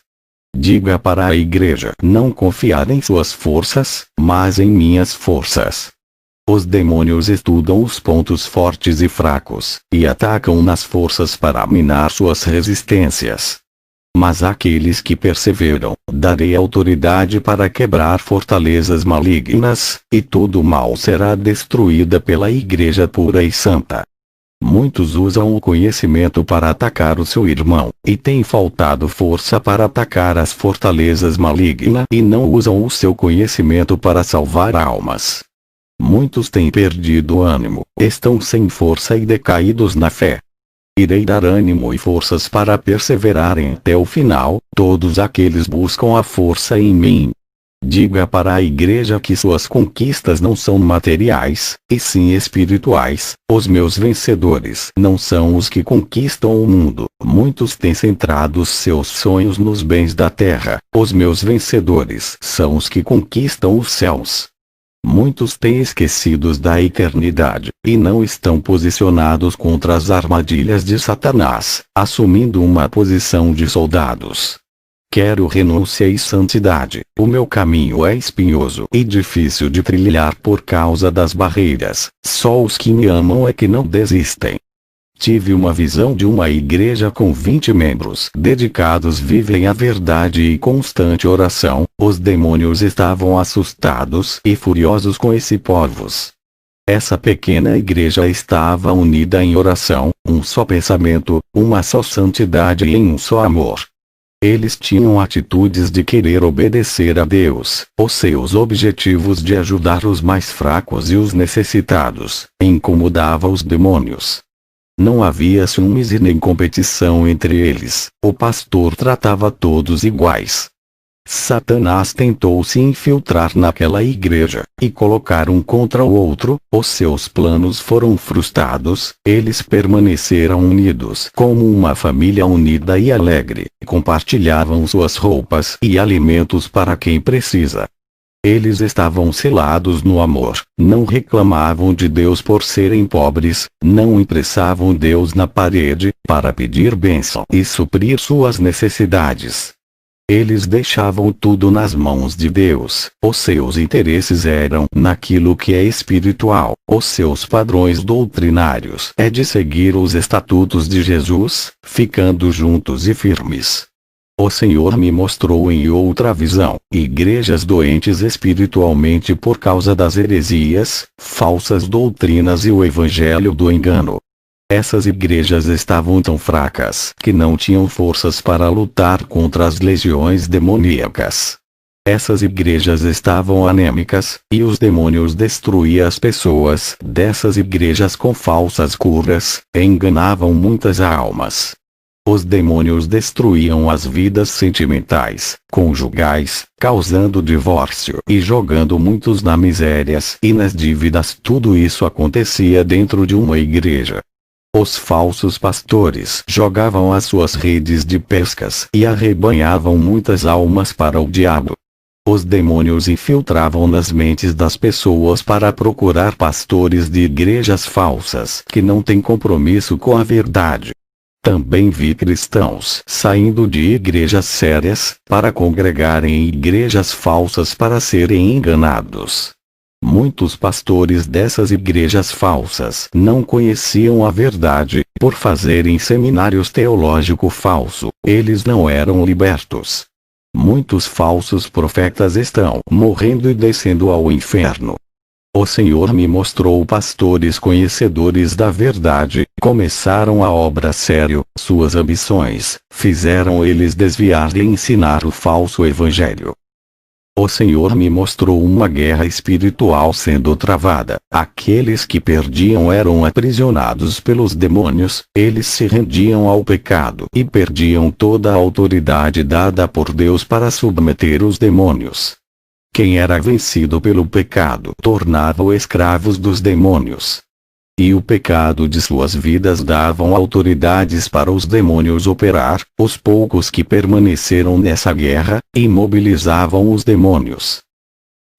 Diga para a igreja não confiar em suas forças, mas em minhas forças. Os demônios estudam os pontos fortes e fracos, e atacam nas forças para minar suas resistências. Mas àqueles que perseveram, darei autoridade para quebrar fortalezas malignas, e todo o mal será destruída pela igreja pura e santa. Muitos usam o conhecimento para atacar o seu irmão, e tem faltado força para atacar as fortalezas malignas, e não usam o seu conhecimento para salvar almas. Muitos têm perdido ânimo, estão sem força e decaídos na fé. Irei dar ânimo e forças para perseverarem até o final. Todos aqueles buscam a força em mim. Diga para a igreja que suas conquistas não são materiais, e sim espirituais. Os meus vencedores não são os que conquistam o mundo. Muitos têm centrado seus sonhos nos bens da terra. Os meus vencedores são os que conquistam os céus. Muitos têm esquecidos da eternidade, e não estão posicionados contra as armadilhas de Satanás, assumindo uma posição de soldados. Quero renúncia e santidade. O meu caminho é espinhoso e difícil de trilhar por causa das barreiras. Só os que me amam é que não desistem. Tive uma visão de uma igreja com 20 membros dedicados vivem à verdade e constante oração. Os demônios estavam assustados e furiosos com esse povos. Essa pequena igreja estava unida em oração, um só pensamento, uma só santidade e em um só amor. Eles tinham atitudes de querer obedecer a Deus, os seus objetivos de ajudar os mais fracos e os necessitados, incomodava os demônios. Não havia ciúmes e nem competição entre eles, o pastor tratava todos iguais. Satanás tentou se infiltrar naquela igreja, e colocar um contra o outro. Os seus planos foram frustrados. Eles permaneceram unidos como uma família unida e alegre, compartilhavam suas roupas e alimentos para quem precisa. Eles estavam selados no amor, não reclamavam de Deus por serem pobres, não impressavam Deus na parede, para pedir bênção e suprir suas necessidades. Eles deixavam tudo nas mãos de Deus, os seus interesses eram naquilo que é espiritual, os seus padrões doutrinários é de seguir os estatutos de Jesus, ficando juntos e firmes. O Senhor me mostrou em outra visão, igrejas doentes espiritualmente por causa das heresias, falsas doutrinas e o evangelho do engano. Essas igrejas estavam tão fracas que não tinham forças para lutar contra as legiões demoníacas. Essas igrejas estavam anêmicas, e os demônios destruíam as pessoas dessas igrejas com falsas curas, enganavam muitas almas. Os demônios destruíam as vidas sentimentais, conjugais, causando divórcio e jogando muitos nas misérias e nas dívidas. Tudo isso acontecia dentro de uma igreja. Os falsos pastores jogavam as suas redes de pescas e arrebanhavam muitas almas para o diabo. Os demônios infiltravam nas mentes das pessoas para procurar pastores de igrejas falsas que não têm compromisso com a verdade. Também vi cristãos saindo de igrejas sérias para congregarem em igrejas falsas para serem enganados. Muitos pastores dessas igrejas falsas não conheciam a verdade. Por fazerem seminários teológico falso, eles não eram libertos. Muitos falsos profetas estão morrendo e descendo ao inferno. O Senhor me mostrou pastores conhecedores da verdade, começaram a obra sério, suas ambições fizeram eles desviar e ensinar o falso evangelho. O Senhor me mostrou uma guerra espiritual sendo travada. Aqueles que perdiam eram aprisionados pelos demônios, eles se rendiam ao pecado e perdiam toda a autoridade dada por Deus para submeter os demônios. Quem era vencido pelo pecado tornava-o escravos dos demônios. E o pecado de suas vidas davam autoridades para os demônios operar. Os poucos que permaneceram nessa guerra, imobilizavam os demônios.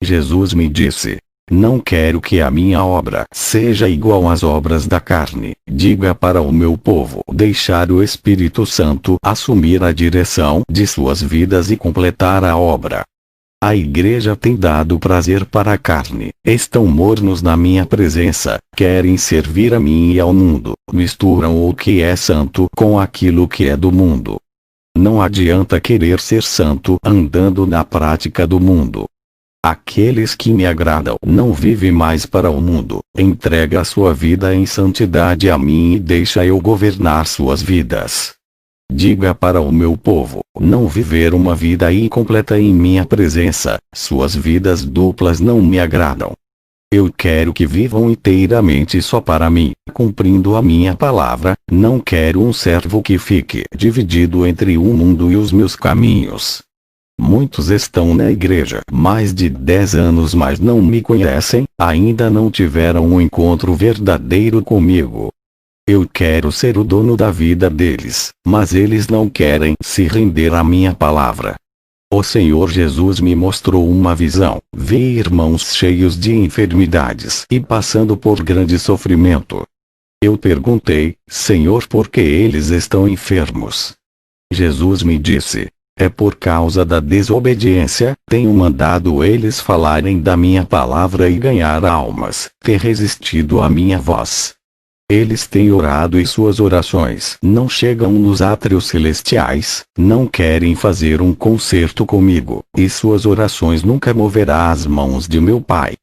Jesus me disse: não quero que a minha obra seja igual às obras da carne. Diga para o meu povo deixar o Espírito Santo assumir a direção de suas vidas e completar a obra. A igreja tem dado prazer para a carne, estão mornos na minha presença, querem servir a mim e ao mundo, misturam o que é santo com aquilo que é do mundo. Não adianta querer ser santo andando na prática do mundo. Aqueles que me agradam não vivem mais para o mundo, entrega a sua vida em santidade a mim e deixa eu governar suas vidas. Diga para o meu povo não viver uma vida incompleta em minha presença, suas vidas duplas não me agradam. Eu quero que vivam inteiramente só para mim, cumprindo a minha palavra. Não quero um servo que fique dividido entre o mundo e os meus caminhos. Muitos estão na igreja mais de 10 anos, mas não me conhecem, ainda não tiveram um encontro verdadeiro comigo. Eu quero ser o dono da vida deles, mas eles não querem se render à minha palavra. O Senhor Jesus me mostrou uma visão. Vi irmãos cheios de enfermidades e passando por grande sofrimento. Eu perguntei: Senhor, por que eles estão enfermos? Jesus me disse: é por causa da desobediência. Tenho mandado eles falarem da minha palavra e ganhar almas, ter resistido à minha voz. Eles têm orado e suas orações não chegam nos átrios celestiais, não querem fazer um concerto comigo, e suas orações nunca moverá as mãos de meu Pai.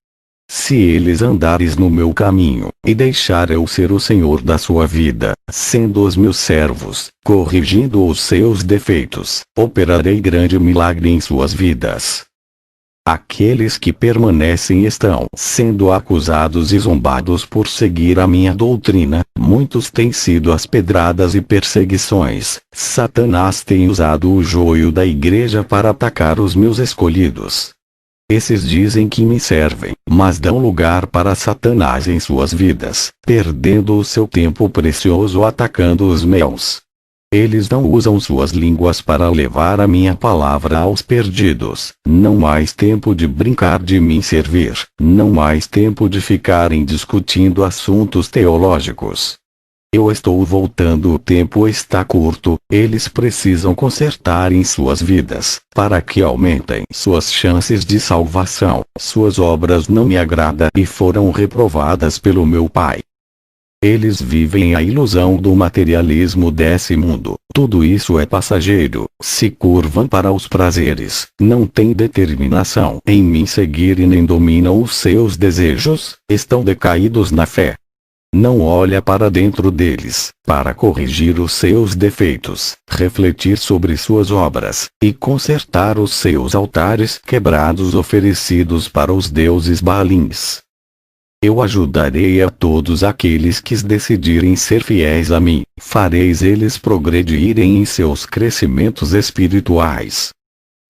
Se eles andares no meu caminho, e deixar eu ser o Senhor da sua vida, sendo os meus servos, corrigindo os seus defeitos, operarei grande milagre em suas vidas. Aqueles que permanecem estão sendo acusados e zombados por seguir a minha doutrina. Muitos têm sido as pedradas e perseguições. Satanás tem usado o joio da igreja para atacar os meus escolhidos. Esses dizem que me servem, mas dão lugar para Satanás em suas vidas, perdendo o seu tempo precioso atacando os meus. Eles não usam suas línguas para levar a minha palavra aos perdidos. Não mais tempo de brincar de me servir. Não mais tempo de ficarem discutindo assuntos teológicos. Eu estou voltando, o tempo está curto. Eles precisam consertar em suas vidas, para que aumentem suas chances de salvação. Suas obras não me agradam e foram reprovadas pelo meu Pai. Eles vivem a ilusão do materialismo desse mundo. Tudo isso é passageiro. Se curvam para os prazeres. Não têm determinação em me seguir e nem dominam os seus desejos. Estão decaídos na fé. Não olha para dentro deles, para corrigir os seus defeitos, refletir sobre suas obras, e consertar os seus altares quebrados oferecidos para os deuses Baalins. Eu ajudarei a todos aqueles que decidirem ser fiéis a mim, fareis eles progredirem em seus crescimentos espirituais.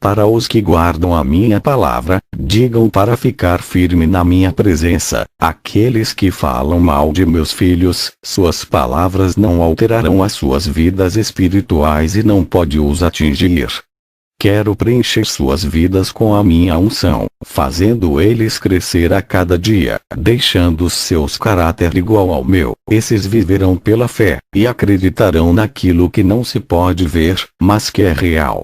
Para os que guardam a minha palavra, digam para ficar firme na minha presença. Aqueles que falam mal de meus filhos, suas palavras não alterarão as suas vidas espirituais e não pode os atingir. Quero preencher suas vidas com a minha unção, fazendo eles crescer a cada dia, deixando seus caráter igual ao meu. Esses viverão pela fé, e acreditarão naquilo que não se pode ver, mas que é real.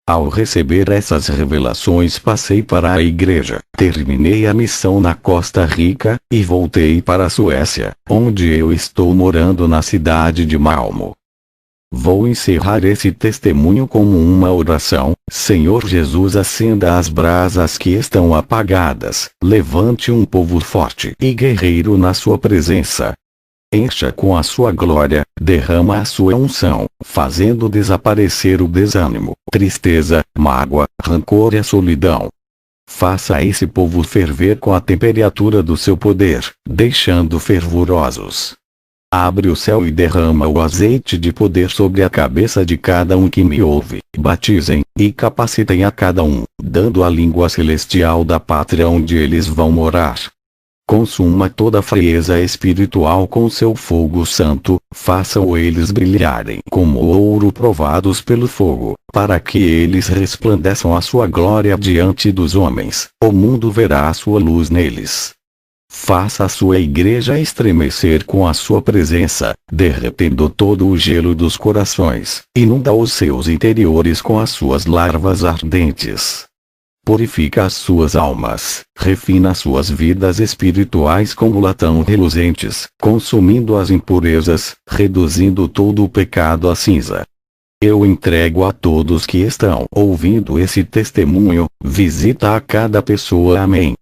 Ao receber essas revelações passei para a igreja, terminei a missão na Costa Rica, e voltei para a Suécia, onde eu estou morando na cidade de Malmö. Vou encerrar esse testemunho como uma oração. Senhor Jesus, acenda as brasas que estão apagadas, levante um povo forte e guerreiro na sua presença. Encha com a sua glória, derrama a sua unção, fazendo desaparecer o desânimo, tristeza, mágoa, rancor e a solidão. Faça esse povo ferver com a temperatura do seu poder, deixando fervorosos. Abre o céu e derrama o azeite de poder sobre a cabeça de cada um que me ouve. Batizem, e capacitem a cada um, dando a língua celestial da pátria onde eles vão morar. Consuma toda a frieza espiritual com seu fogo santo, façam eles brilharem como ouro provados pelo fogo, para que eles resplandeçam a sua glória diante dos homens. O mundo verá a sua luz neles. Faça a sua igreja estremecer com a sua presença, derretendo todo o gelo dos corações, inunda os seus interiores com as suas larvas ardentes. Purifica as suas almas, refina suas vidas espirituais como latão reluzentes, consumindo as impurezas, reduzindo todo o pecado a cinza. Eu entrego a todos que estão ouvindo esse testemunho, visita a cada pessoa. Amém.